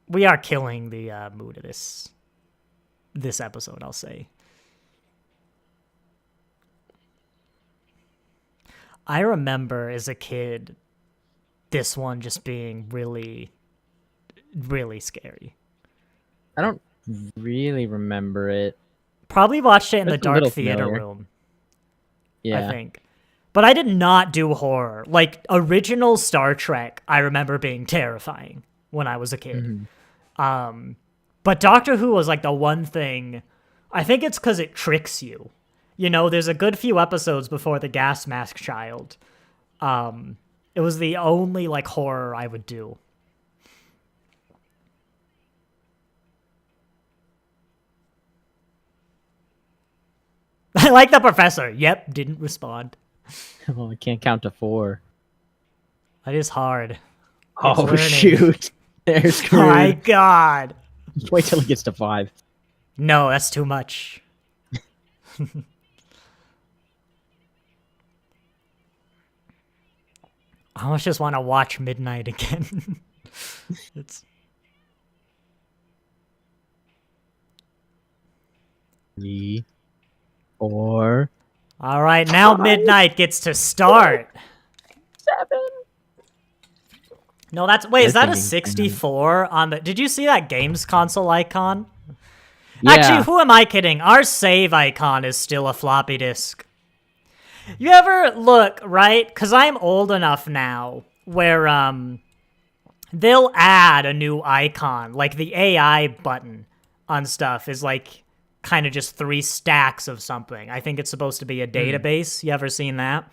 We are killing the mood of this episode, I'll say. I remember as a kid this one just being really, really scary. I don't really remember it. Probably watched it in the dark theater room. Yeah. I think. But I did not do horror. Like, original Star Trek, I remember being terrifying when I was a kid. Mm-hmm. But Doctor Who was like the one thing, I think it's because it tricks you. You know, there's a good few episodes before the gas mask child. It was the only like horror I would do. I like the professor. Yep, didn't respond. Well, I can't count to 4. That is hard. Oh, shoot. There's screwed. My God. Just wait till he gets to 5. No, that's too much. I almost just want to watch Midnight again. 3, 4, All right, now 5, midnight gets to start. 7. No, that's wait. Is They're that a thinking 64 on the? Did you see that games console icon? Actually, Yeah. who am I kidding? Our save icon is still a floppy disk. You ever look, right? Because I'm old enough now where they'll add a new icon, like the AI button on stuff is like kind of just 3 stacks of something. I think it's supposed to be a database. You ever seen that?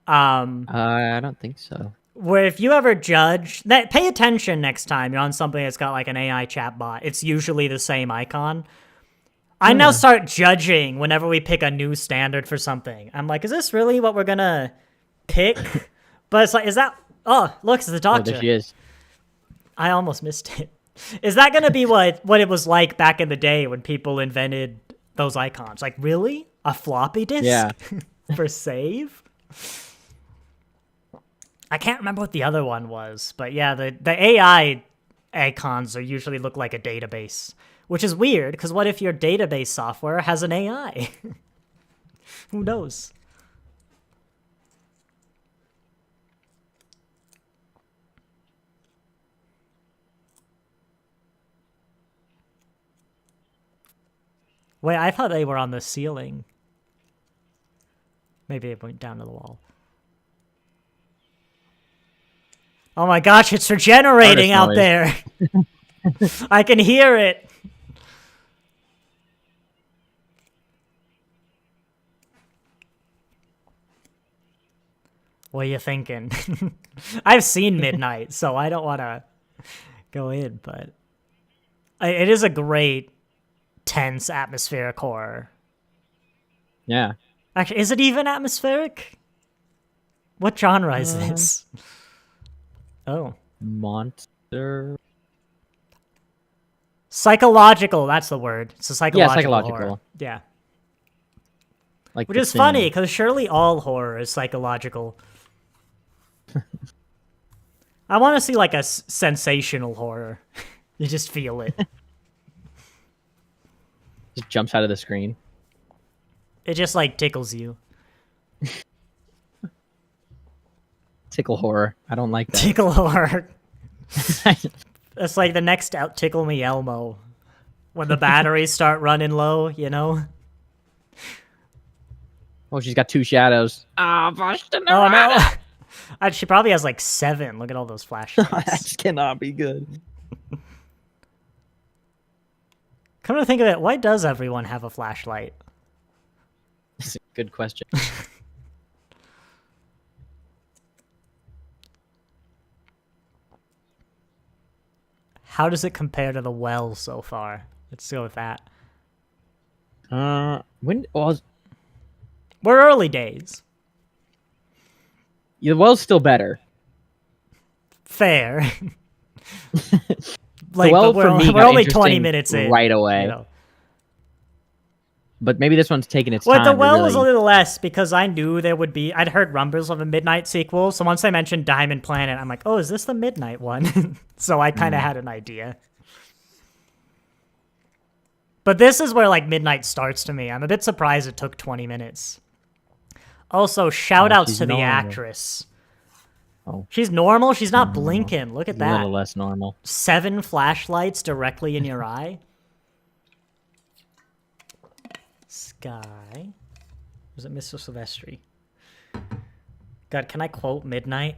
I don't think so. Where if you ever judge that, pay attention next time you're on something that's got like an AI chatbot. It's usually the same icon. I now start judging whenever we pick a new standard for something. I'm like, is this really what we're gonna pick? But it's like, is that? Oh, look, it's the Oh, doctor. there she is. I almost missed it. Is that gonna be what it was like back in the day when people invented those icons? Like, really? A floppy disk? Yeah. For save? I can't remember what the other one was, but yeah, the AI icons are usually look like a database, which is weird because what if your database software has an AI? Who knows? Wait, I thought they were on the ceiling. Maybe it went down to the wall. Oh my gosh, it's regenerating out there. I can hear it. What are you thinking? I've seen Midnight, so I don't want to go in, but it is a great, tense, atmospheric horror. Yeah. Actually, is it even atmospheric? What genre is this? Oh. Monster. Psychological, that's the word. It's a psychological horror. Psychological. Yeah. Like Which The is funny, Thing. because surely all horror is psychological. I want to see like a sensational horror. You just feel it. Just jumps out of the screen. It just like tickles you. Tickle horror. I don't like that. Tickle horror. That's like the next out Tickle Me Elmo. When the batteries start running low, you know? Oh, she's got 2 shadows. Oh no! She probably has like 7. Look at all those flashlights. That cannot be good. Come to think of it, why does everyone have a flashlight? That's a good question. How does it compare to the well so far? Let's go with that. When was We're early days. the well's still better. Fair. Like, well, but for me, we're got only 20 interesting minutes in. right away. You know. But maybe this one's taking its Well, time. the well to was a really... little less because I knew there would be. I'd heard rumbles of a Midnight sequel, so once they mentioned Diamond Planet, I'm like, oh, is this the Midnight one? So I kind of had an idea. But this is where like Midnight starts to me. I'm a bit surprised it took 20 minutes. Also, shout outs to the actress. Oh. She's normal. She's not blinking. Look at A that. little less normal. 7 flashlights directly in your eye. Sky. Was it Mr. Silvestri? God, can I quote Midnight?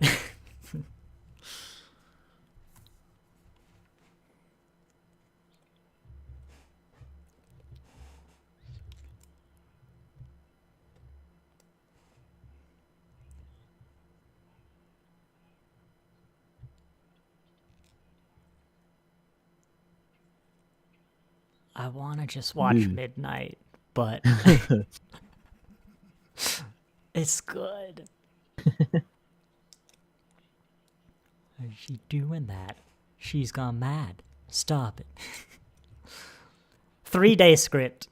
I want to just watch Midnight, but it's good. Is she doing that? She's gone mad. Stop it. 3-day script.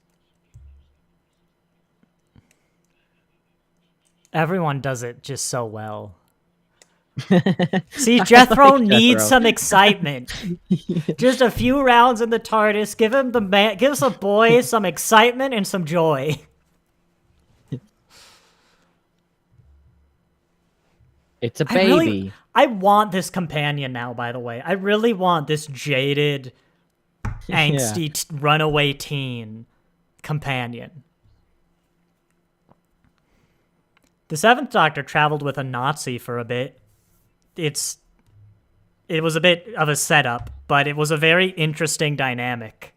Everyone does it just so well. See, I Jethro like needs Jethro. some excitement. Just a few rounds in the TARDIS. Give us a boy some excitement and some joy. It's a baby. I want this companion now, by the way. I really want this jaded, Yeah. angsty, runaway teen companion. The Seventh Doctor traveled with a Nazi for a bit. It was a bit of a setup, but it was a very interesting dynamic.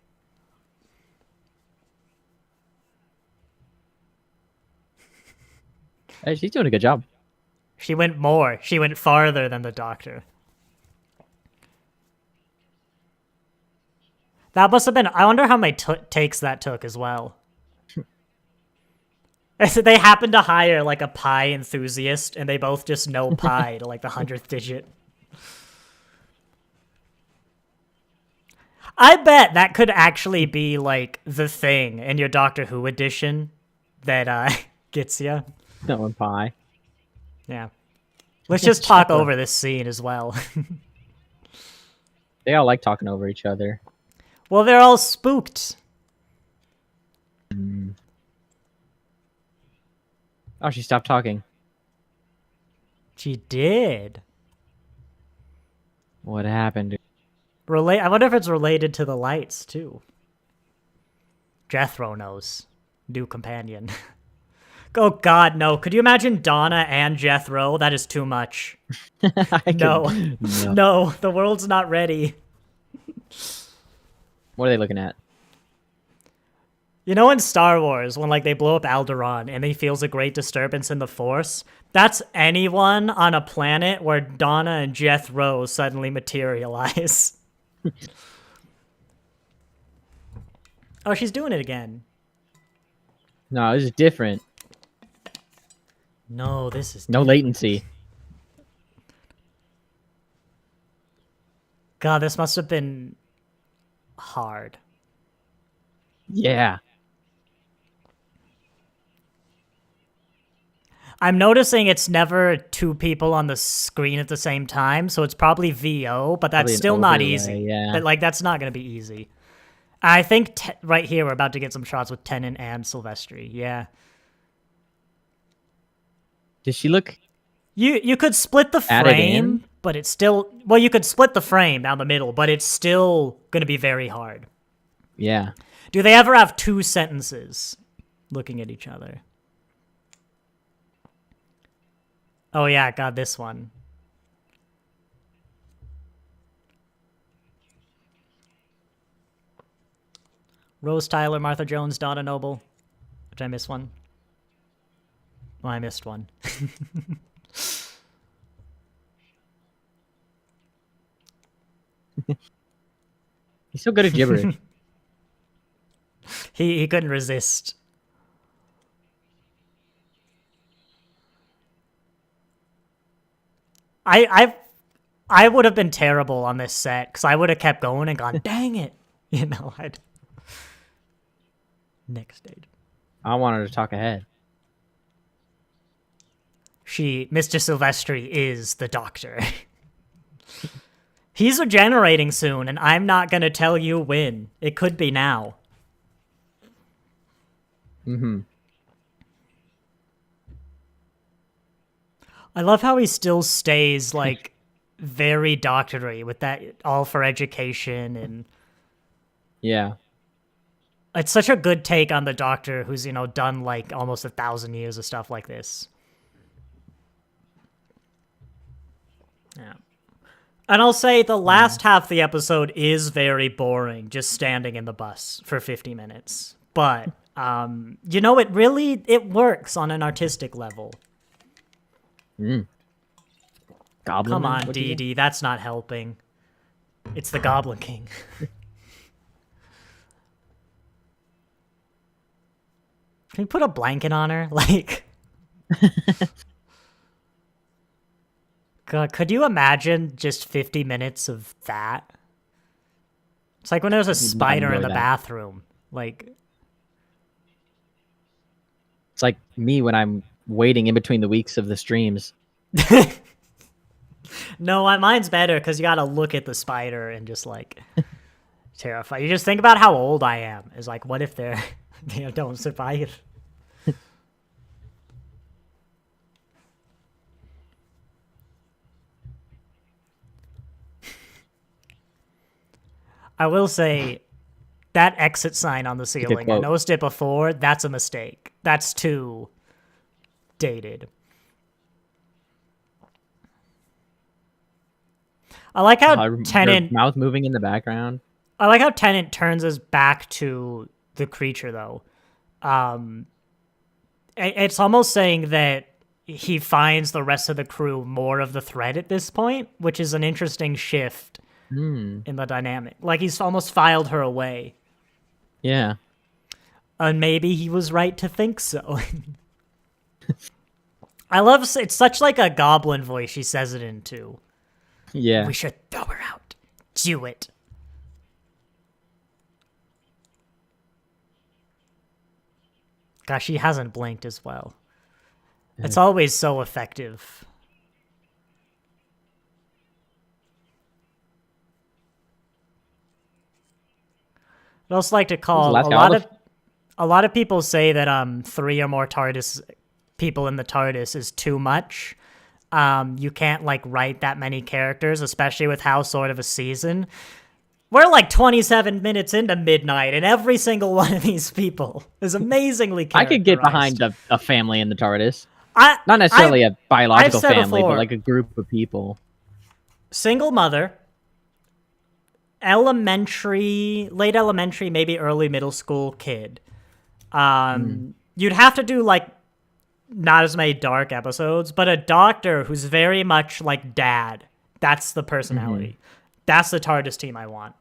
Hey, she's doing a good job. She went more. She went farther than the Doctor. That must have been. I wonder how many takes that took as well. They happened to hire like a pi enthusiast, and they both just know pi to like the 100th digit. I bet that could actually be like the thing in your Doctor Who edition that gets you. No one pie. Yeah. Let's just talk over this scene as well. They all like talking over each other. Well, they're all spooked. Oh, she stopped talking. She did. What happened? I wonder if it's related to the lights, too. Jethro knows. New companion. Oh, God, no. Could you imagine Donna and Jethro? That is too much. No. No, the world's not ready. What are they looking at? You know in Star Wars, when like they blow up Alderaan and he feels a great disturbance in the Force? That's anyone on a planet where Donna and Jethro suddenly materialize. Oh, she's doing it again. No, this is different. No, this is... No latency. God, this must have been hard. Yeah. I'm noticing it's never two people on the screen at the same time, so it's probably VO, but that's still not easy. Yeah. But, like, that's not going to be easy. I think right here we're about to get some shots with Tennant and Silvestri. Yeah. Does she look... You could split the frame, but it's still... Well, you could split the frame down the middle, but it's still going to be very hard. Yeah. Do they ever have two sentences looking at each other? Oh, yeah, God, this one. Rose Tyler, Martha Jones, Donna Noble. Did I miss one? Oh, I missed one. He's so good at gibberish. He couldn't resist. I would have been terrible on this set because I would have kept going and gone, dang it. You know, I'd... Next stage. I want her to talk ahead. Mr. Silvestri is the Doctor. He's regenerating soon, and I'm not going to tell you when. It could be now. Mm-hmm. I love how he still stays, like, very doctory with that all for education, and... Yeah. It's such a good take on the Doctor who's, you know, done, like, almost 1,000 years of stuff like this. Yeah. And I'll say the last half of the episode is very boring, just standing in the bus for 50 minutes. But, you know, it works on an artistic level. Mm. Goblin. Come on, Dee Dee, that's not helping. It's the Goblin King. Can you put a blanket on her? Like... God, could you imagine just 50 minutes of that? It's like when there's a spider in the bathroom. Like... It's like me when I'm waiting in between the weeks of the streams. No, mine's better because you gotta look at the spider and just like terrify. You just think about how old I am. Is like, what if they're they don't survive? I will say that exit sign on the It's a good ceiling. I quote. noticed it before. That's a mistake. That's too dated. I like how Her Tennant. mouth moving in the background. I like how Tennant turns his back to the creature, though. Um, it's almost saying that he finds the rest of the crew more of the threat at this point, which is an interesting shift Hmm. in the dynamic. Like he's almost filed her away. Yeah. And maybe he was right to think so. I love it's such like a goblin voice she says it in too. Yeah. We should throw her out. Do it. Gosh, she hasn't blinked as well. It's always so effective. I'd also like to Who's the call last guy? a lot of people say that 3 or more TARDIS people in the TARDIS is too much. You can't like write that many characters, especially with how sort of a season. We're like 27 minutes into midnight, and every single one of these people is amazingly characterized. I could get behind a family in the TARDIS. I, Not necessarily a biological I've said family, before, but like a group of people. single mother, elementary, late elementary, maybe early middle school kid. You'd have to do like not as many dark episodes, but a doctor who's very much like dad. That's the personality. That's the TARDIS team I want.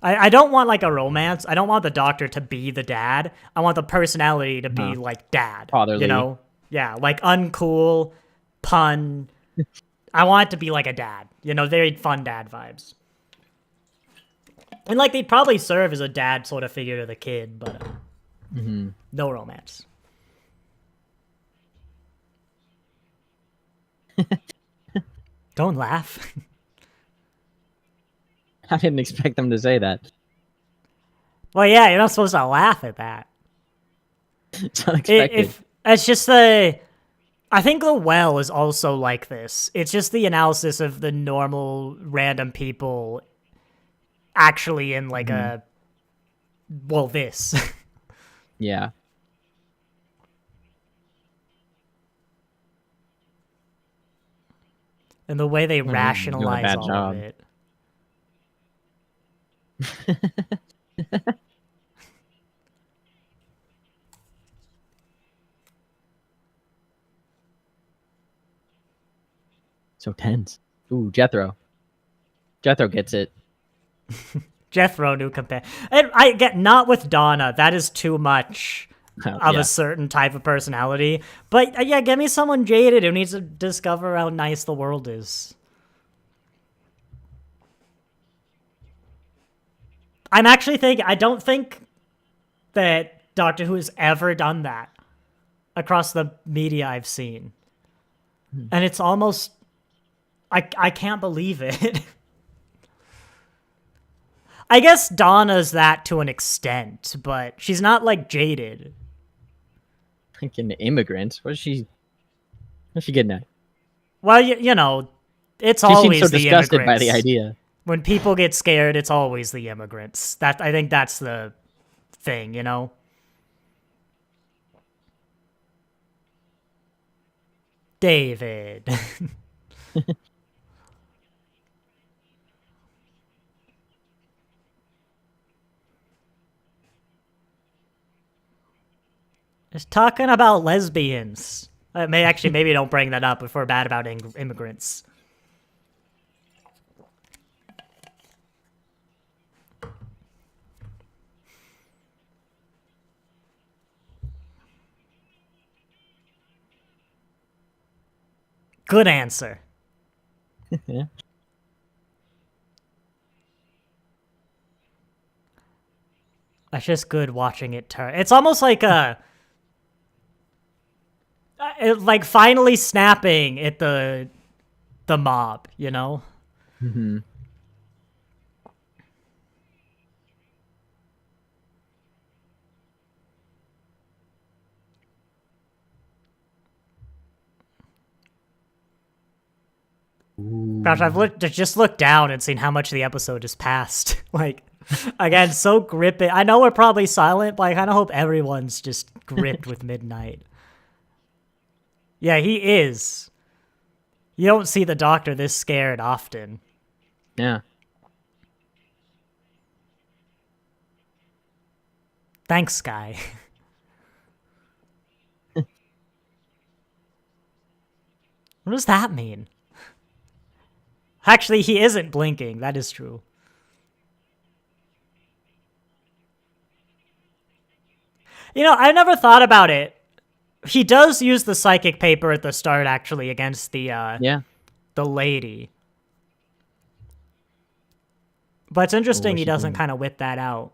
I don't want like a romance. I don't want the doctor to be the dad. I want the personality to be like dad. Fatherly. You know? Yeah, like uncool, pun. I want it to be like a dad. You know, very fun dad vibes. And like they'd probably serve as a dad sort of figure to the kid, but no romance. Don't laugh. I didn't expect them to say that. Well, yeah, you're not supposed to laugh at that. It's unexpected. If it's just the, I think the well is also like this. It's just the analysis of the normal random people actually in like a, well, this. Yeah. And the way they Well, he's doing a rationalize bad all job. of it. So tense. Ooh, Jethro. Jethro gets it. Jethro, new companion. And I get not with Donna. That is too much of Yeah. a certain type of personality. But yeah, give me someone jaded who needs to discover how nice the world is. I'm actually thinking, I don't think that Doctor Who has ever done that across the media I've seen. And it's almost, I can't believe it. I guess Donna's that to an extent, but she's not like jaded. Like an immigrant. What's she getting at? Well, you know, it's She always seems so the disgusted by immigrants. the idea. When people get scared, it's always the immigrants. That I think that's the thing, you know? David. Just talking about lesbians. Maybe don't bring that up if we're bad about immigrants. Good answer. Yeah. It's just good watching it turn. It's almost like like finally snapping at the mob, you know? Mm-hmm. Gosh, just looked down and seen how much the episode just passed. Like, again, so gripping. I know we're probably silent, but I kind of hope everyone's just gripped with Midnight. Yeah, he is. You don't see the Doctor this scared often. Yeah. Thanks, Sky. What does that mean? Actually, he isn't blinking. That is true. You know, I never thought about it. He does use the psychic paper at the start, actually, against Yeah. the lady. But it's interesting what's he she doesn't doing? kind of whip that out.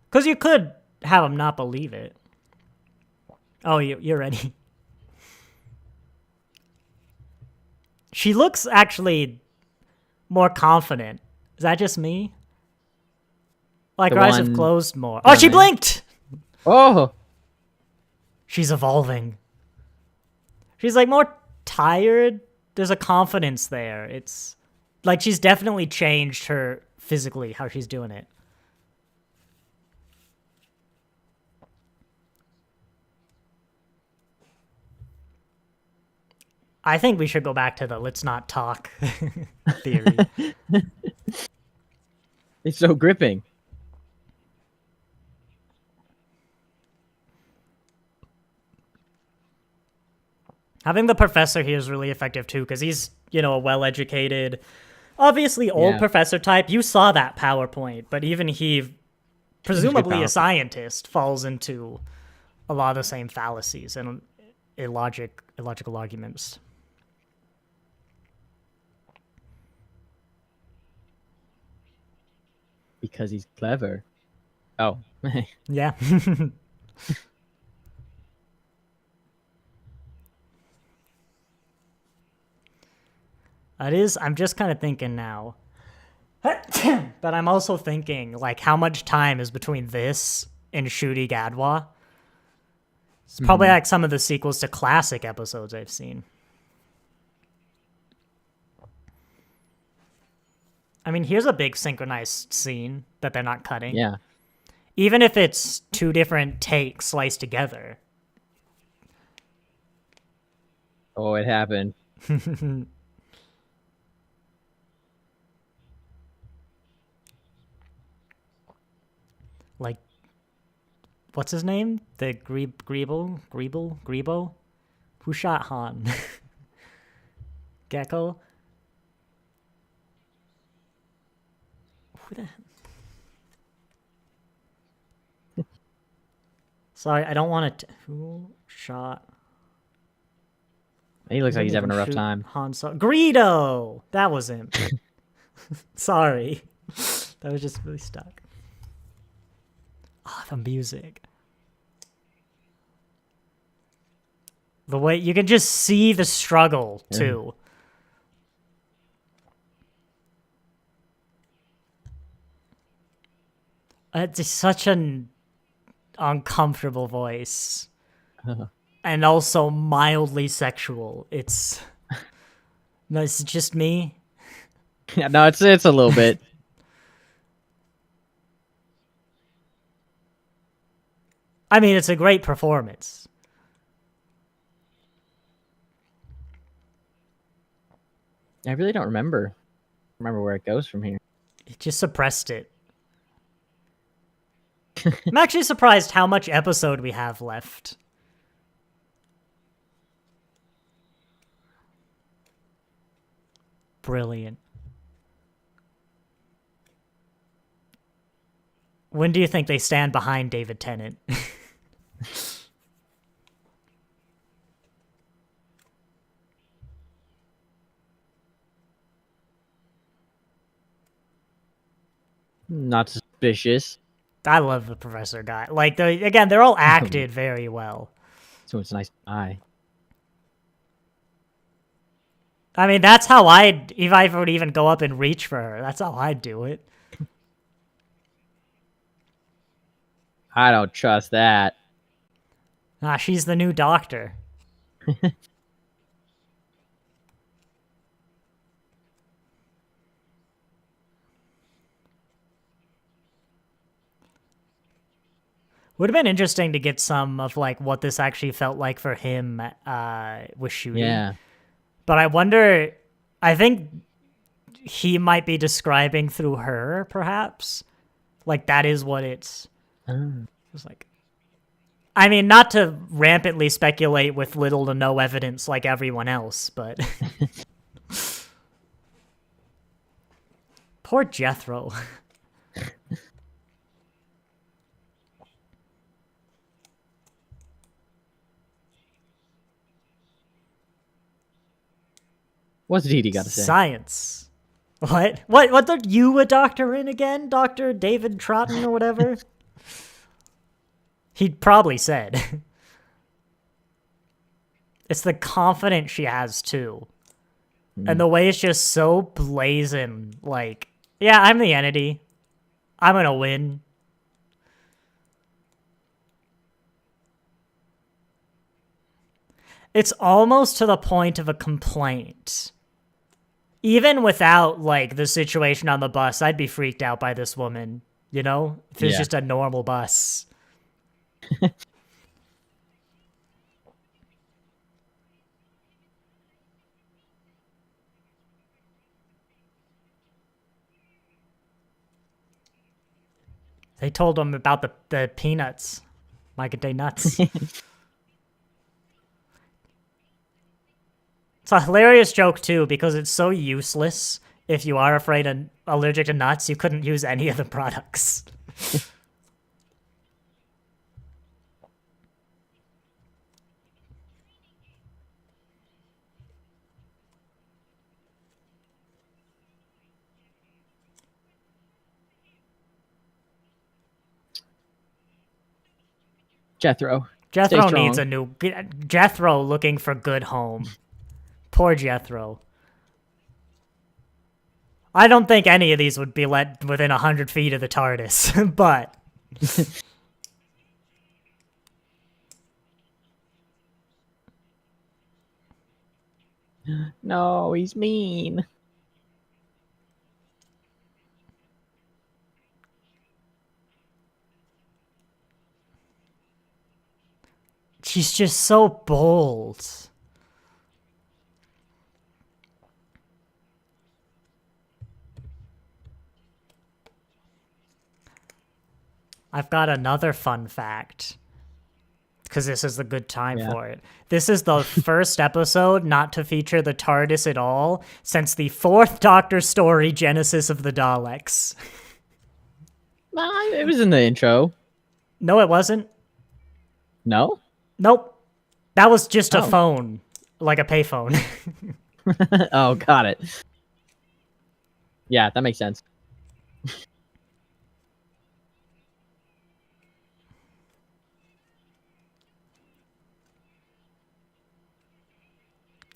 Because you could have him not believe it. Oh, you're ready. She looks actually more confident. Is that just me? Like The her eyes have one closed more. Oh, she behind. blinked! Oh. She's evolving. She's like more tired. There's a confidence there. It's like she's definitely changed her physically, how she's doing it. I think we should go back to the let's not talk theory. It's so gripping. Having the professor here is really effective too, because he's, you know, a well-educated, obviously old Yeah. professor type. You saw that PowerPoint, but even he, presumably a PowerPoint. scientist, falls into a lot of the same fallacies and illogical arguments. Because he's clever. Oh. Yeah. It is. I'm just kind of thinking now. But I'm also thinking, like, how much time is between this and Shooty Gadwa? It's probably like some of the sequels to classic episodes I've seen. I mean, here's a big synchronized scene that they're not cutting. Yeah. Even if it's two different takes sliced together. Oh, it happened. Like, what's his name? The Grebo? Who shot Han? Gecko? Who the... Sorry, I don't want to... Who shot... He looks like he's Didn't having a even rough shoot time. Han Greedo! That was him. Sorry. That was just really stuck. Oh, the music. The way you can just see the struggle too. It's just such an uncomfortable voice. And also mildly sexual. It's no, it's just me. Yeah, no, it's a little bit. I mean, it's a great performance. I really don't remember where it goes from here. It just suppressed it. I'm actually surprised how much episode we have left. Brilliant. When do you think they stand behind David Tennant? Not suspicious. I love the professor guy. Like, again, they're all acted very well. So it's a nice eye. I mean, that's how if I would even go up and reach for her, that's how I'd do it. I don't trust that. Ah, she's the new doctor. Would have been interesting to get some of like what this actually felt like for him with shooting. Yeah. But I wonder. I think he might be describing through her, perhaps. Like that is what it's. It's like. I mean, not to rampantly speculate with little to no evidence like everyone else, but. Poor Jethro. What's Dee Dee got to say? Science. What are you a doctor in again? Dr. David Troughton or whatever? He probably said. It's the confidence she has, too. And the way it's just so blazing. Like, yeah, I'm the entity. I'm gonna win. It's almost to the point of a complaint. Even without, like, the situation on the bus, I'd be freaked out by this woman, you know? If it's just a normal bus. They told him about the peanuts. Like, they nuts. It's a hilarious joke, too, because it's so useless. If you are afraid and allergic to nuts, you couldn't use any of the products. Jethro. Jethro needs a new... Jethro looking for good home. Poor Jethro. I don't think any of these would be let within 100 feet of the TARDIS, but... No, he's mean. She's just so bold. I've got another fun fact. Because this is a good time for it. This is the first episode not to feature the TARDIS at all since the fourth Doctor story, Genesis of the Daleks. It was in the intro. No, it wasn't. No? Nope. That was just a phone. Like a payphone. Oh, got it. Yeah, that makes sense.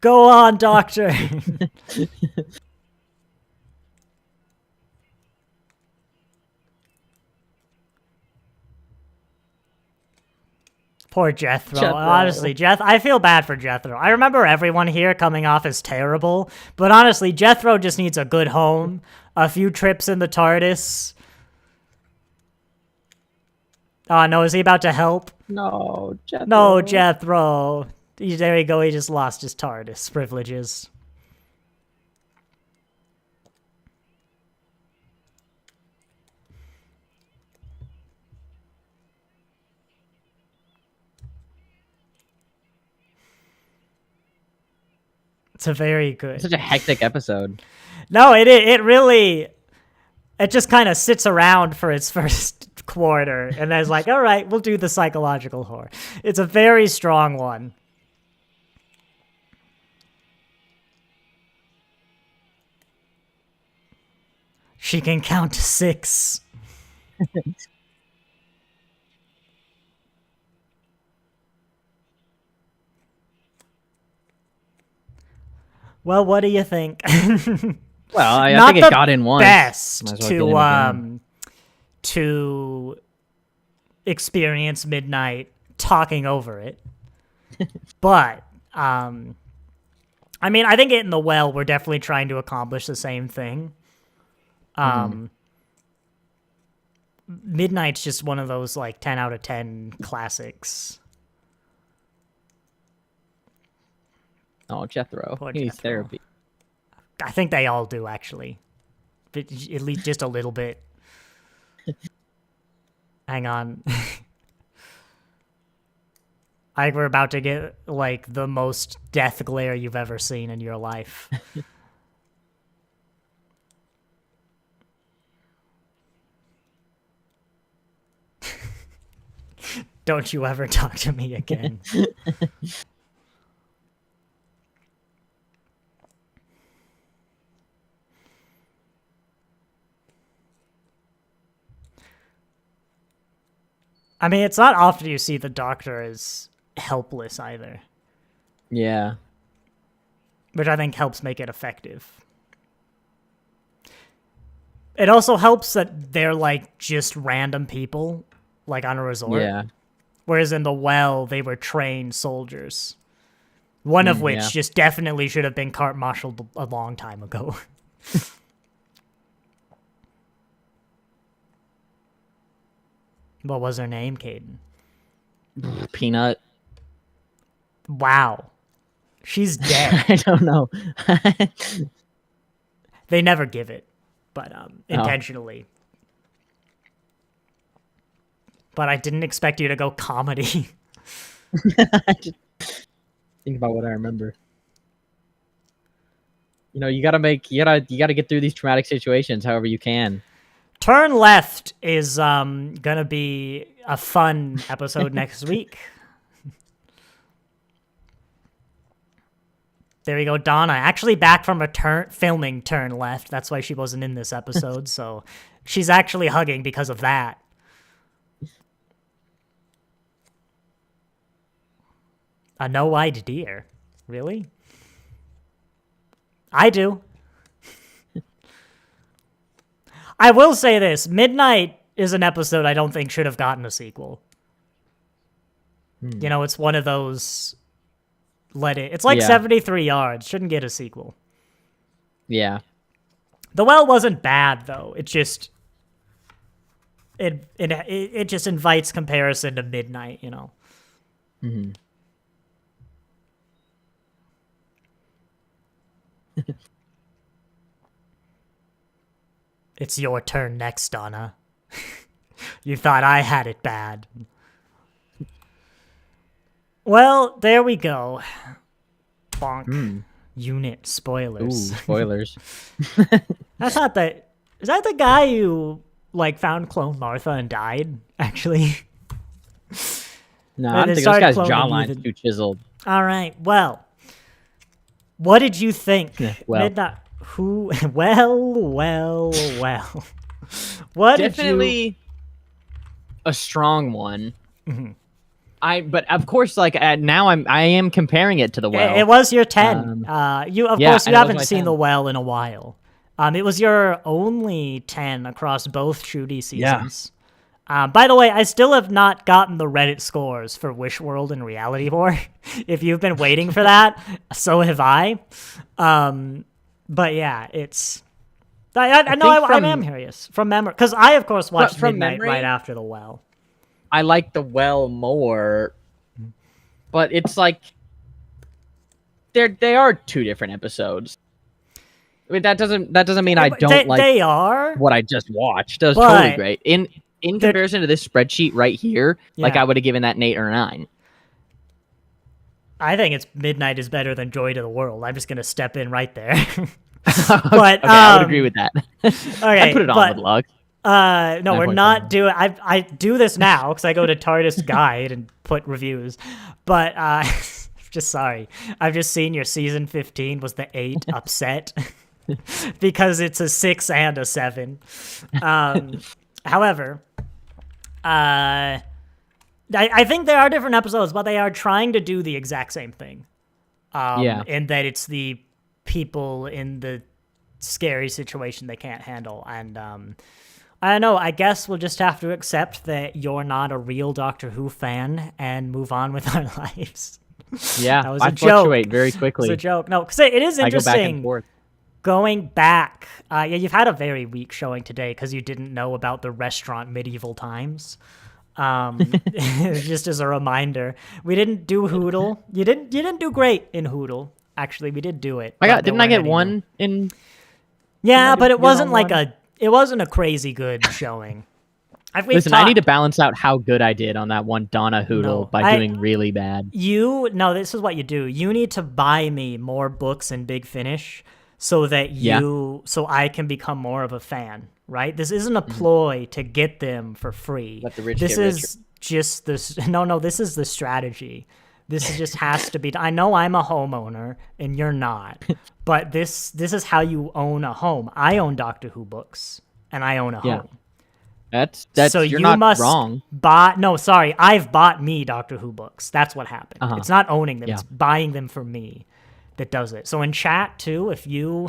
Go on, Doctor. Poor Jethro. Honestly, I feel bad for Jethro. I remember everyone here coming off as terrible, but honestly, Jethro just needs a good home, a few trips in the TARDIS. Oh, no, is he about to help? No, Jethro. No, Jethro. There you go, he just lost his TARDIS privileges. It's a very good... Such a hectic episode. No, it really... It just kind of sits around for its first quarter, and then it's like, all right, we'll do the psychological horror. It's a very strong one. She can count to 6. Well, what do you think? Well, I Not think it the got in once. best Might as well get in again. to experience Midnight talking over it, but I mean, I think it and the well we're definitely trying to accomplish the same thing. Midnight's just one of those like 10 out of 10 classics. Oh, Jethro. Poor He needs Jethro. therapy. I think they all do, actually. But at least just a little bit. Hang on. I think we're about to get, like, the most death glare you've ever seen in your life. Don't you ever talk to me again. I mean, it's not often you see the Doctor as helpless either, Yeah. which I think helps make it effective. It also helps that they're, like, just random people, like, on a resort. Yeah. Whereas in the well, they were trained soldiers. One of which yeah. just definitely should have been court-martialed a long time ago. What was her name, Caden? Peanut. Wow. She's dead. I don't know. They never give it, but intentionally. But I didn't expect you to go comedy. Just think about what I remember. You know, you gotta get through these traumatic situations however you can. Turn Left is gonna be a fun episode next week. There we go, Donna. Actually back from filming Turn Left. That's why she wasn't in this episode. So she's actually hugging because of that. A no-eyed deer. Really? I do. I will say this. Midnight is an episode I don't think should have gotten a sequel. You know, it's one of those... It's like 73 yards. Shouldn't get a sequel. Yeah. The well wasn't bad, though. It just... It just invites comparison to Midnight, you know? Mm-hmm. It's your turn next, Donna. You thought I had it bad. Well, there we go. Bonk. Unit spoilers. Ooh, spoilers. That's not the... Is that the guy who, like, found Clone Martha and died, actually? No, I don't think this guy's jawline's too chiseled. All right, well. What did you think? Well. Midnight... Who... Well. What Definitely did you... a strong one. But of course, like now I am comparing it to the well. It was your 10. You course you haven't seen 10. the well in a while. It was your only 10 across both Trudy seasons. By the way, I still have not gotten the Reddit scores for Wish World and Reality War. If you've been waiting for that, so have I. But yeah, it's... I know I am curious. From memory. Because I, of course, watched Midnight right after the well. I like the well more, but it's like they are two different episodes. I mean, that doesn't mean I don't like they are what I just watched. That was totally great. In comparison to this spreadsheet right here, like I would have given that an 8 or a 9. I think Midnight is better than Joy to the World. I'm just gonna step in right there. But okay, I would agree with that. Okay, I put it on the blog. No, we're not doing... I do this now because I go to TARDIS Guide and put reviews. But, just sorry. I've just seen your season 15 was the 8 upset. Because it's a 6 and a 7. However, I think there are different episodes, but they are trying to do the exact same thing. In that it's the people in the scary situation they can't handle. And I don't know, I guess we'll just have to accept that you're not a real Doctor Who fan and move on with our lives. Yeah, that was I a joke. fluctuate very quickly. It was a joke. No, because it is I go back and interesting forth. going back. Yeah, you've had a very weak showing today because you didn't know about the restaurant medieval times. Just as a reminder, we didn't do Hoodle. You didn't do great in Hoodle. Actually, we did do it. Didn't I get one in? Yeah, but it wasn't like it wasn't a crazy good showing. Listen, I need to balance out how good I did on that one Donna Hoodle by doing really bad. This is what you do. You need to buy me more books in Big Finish so that so I can become more of a fan, right? This isn't a ploy to get them for free. Let the rich this get is richer. just this. No, this is the strategy. This just has to be. I know I'm a homeowner and you're not, but this is how you own a home. I own Doctor Who books and I own a home. That's so you're you not must wrong. I've bought me Doctor Who books. That's what happened. It's not owning them, it's buying them for me that does it. So in chat too, if you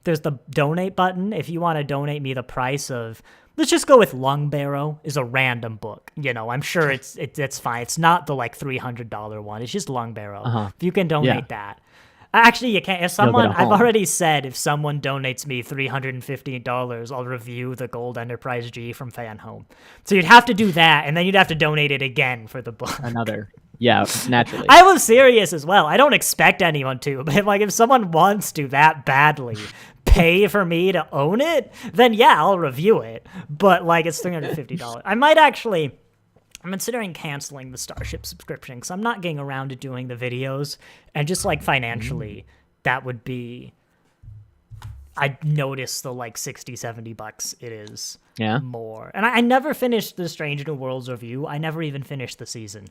there's the donate button. If you want to donate me the price of, let's just go with Lung Barrow is a random book. I'm sure it's fine. It's not the like $300 one. It's just Lung Barrow. If you can donate that. Actually, you can't. If someone, I've already said, if someone donates me $350, I'll review the Gold Enterprise G from Fan Home. So you'd have to do that, and then you'd have to donate it again for the book. Yeah, naturally. I was serious as well. I don't expect anyone to, but if someone wants to that badly pay for me to own it, then yeah, I'll review it. But it's $350. I'm considering canceling the Starship subscription because I'm not getting around to doing the videos, and just financially, that would be. I'd notice the $60-$70 it is more. And I never finished the Strange New Worlds review. I never even finished the season.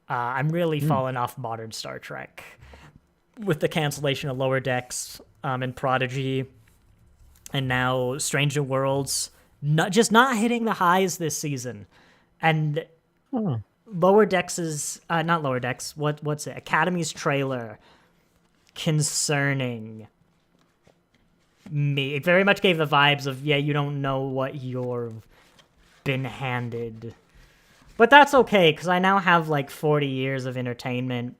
I'm really falling off modern Star Trek with the cancellation of Lower Decks and Prodigy, and now Strange New Worlds not hitting the highs this season. And Lower Decks is not Lower Decks. What's it? Academy's trailer concerning me. It very much gave the vibes of you don't know what you've been handed. But that's okay because I now have 40 years of entertainment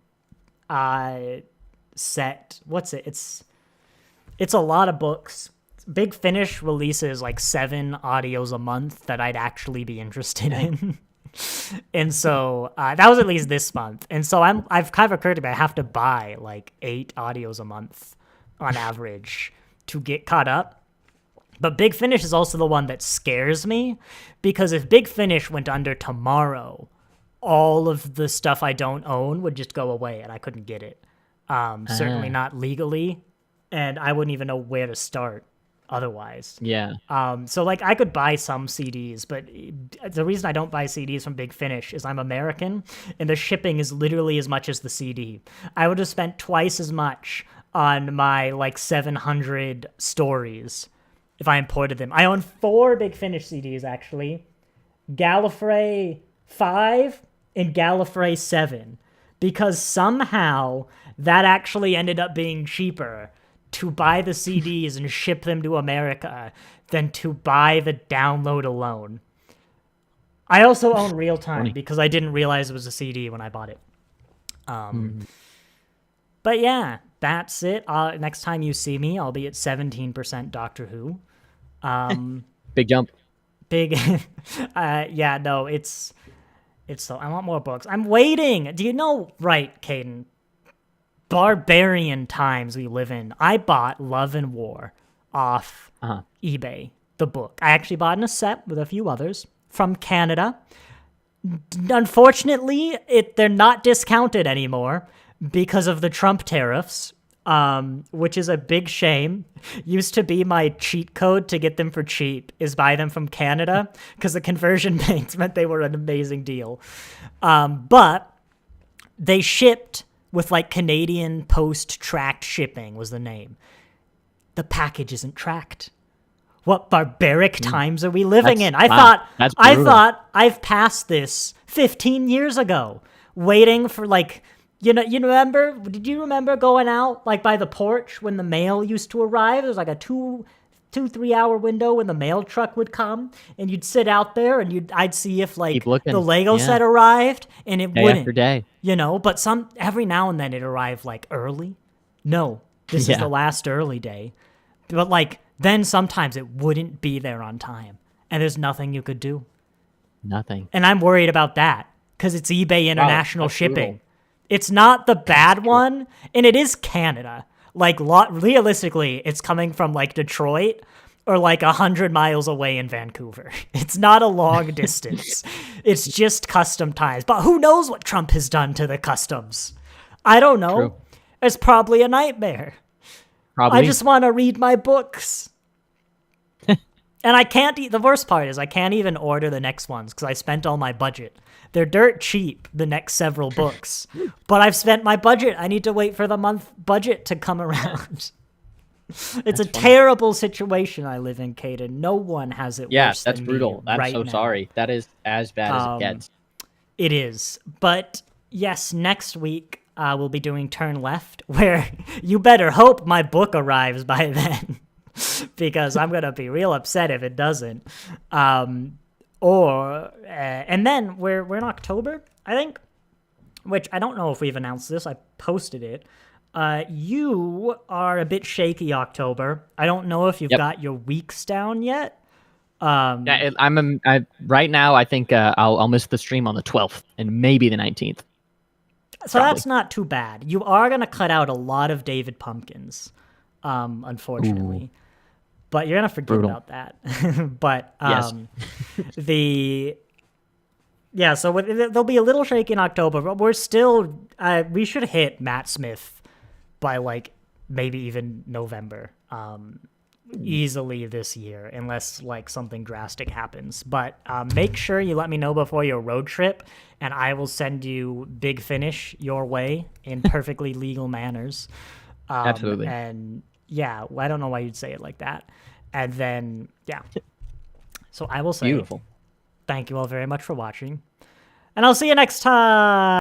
set. What's it? It's a lot of books. Big Finish releases 7 audios a month that I'd actually be interested in. And so that was at least this month. And so I've kind of occurred to me I have to buy 8 audios a month on average to get caught up. But Big Finish is also the one that scares me because if Big Finish went under tomorrow, all of the stuff I don't own would just go away and I couldn't get it. Certainly not legally, and I wouldn't even know where to start otherwise. Yeah. So I could buy some CDs, but the reason I don't buy CDs from Big Finish is I'm American and the shipping is literally as much as the CD. I would have spent twice as much on my 700 stories if I imported them. I own 4 Big Finish CDs actually. Gallifrey 5 and Gallifrey 7, because somehow that actually ended up being cheaper to buy the CDs and ship them to America than to buy the download alone. I also own Real Time because I didn't realize it was a CD when I bought it. But yeah, that's it. Next time you see me, I'll be at 17% Doctor Who. Big jump. Big. Yeah, no, it's so. I want more books. I'm waiting. Do you know? Right, Caden. Barbarian times we live in. I bought Love and War off eBay, the book. I actually bought in a set with a few others from Canada. Unfortunately, they're not discounted anymore because of the Trump tariffs, which is a big shame. Used to be my cheat code to get them for cheap is buy them from Canada because the conversion banks meant they were an amazing deal. But they shipped with Canadian Post-tracked shipping was the name. The package isn't tracked. What barbaric times are we living in? I thought I've passed this 15 years ago, waiting for You remember? Did you remember going out like by the porch when the mail used to arrive? There was like a 3 hour window when the mail truck would come, and you'd sit out there, and I'd see if like Keep looking. the Lego Yeah. set arrived, and it Day wouldn't. after day. But every now and then it arrived like early. No, this is Yeah. the last early day. But like then sometimes it wouldn't be there on time, and there's nothing you could do. Nothing. And I'm worried about that because it's eBay international that's shipping. brutal. It's not the bad one, and it is Canada. Like, realistically, it's coming from like Detroit or like 100 miles away in Vancouver. It's not a long distance. It's just custom ties. But who knows what Trump has done to the customs? I don't know. True. It's probably a nightmare. Probably. I just want to read my books. And I can't, the worst part is I can't even order the next ones because I spent all my budget. They're dirt cheap, the next several books. But I've spent my budget. I need to wait for the month budget to come around. It's a terrible situation I live in, Caden. No one has it worse that's than brutal. me I'm right so now. sorry. That is as bad as it gets. It is. But yes, next week we'll be doing Turn Left, where you better hope my book arrives by then. Because I'm going to be real upset if it doesn't. And then we're in October, I think, which I don't know if we've announced this. I posted it. You are a bit shaky October. I don't know if you've got your weeks down yet. Right now. I think I'll miss the stream on the 12th and maybe the 19th. So that's not too bad. You are going to cut out a lot of David Pumpkins, unfortunately. Ooh. But you're going to forget about that. But Yes. So there'll be a little shaky in October, but we're still, we should hit Matt Smith by like maybe even November, easily this year, unless like something drastic happens. But make sure you let me know before your road trip, and I will send you Big Finish your way in perfectly legal manners. Absolutely. And yeah, I don't know why you'd say it like that. And then, yeah. So I will say, Beautiful. Thank you all very much for watching. And I'll see you next time.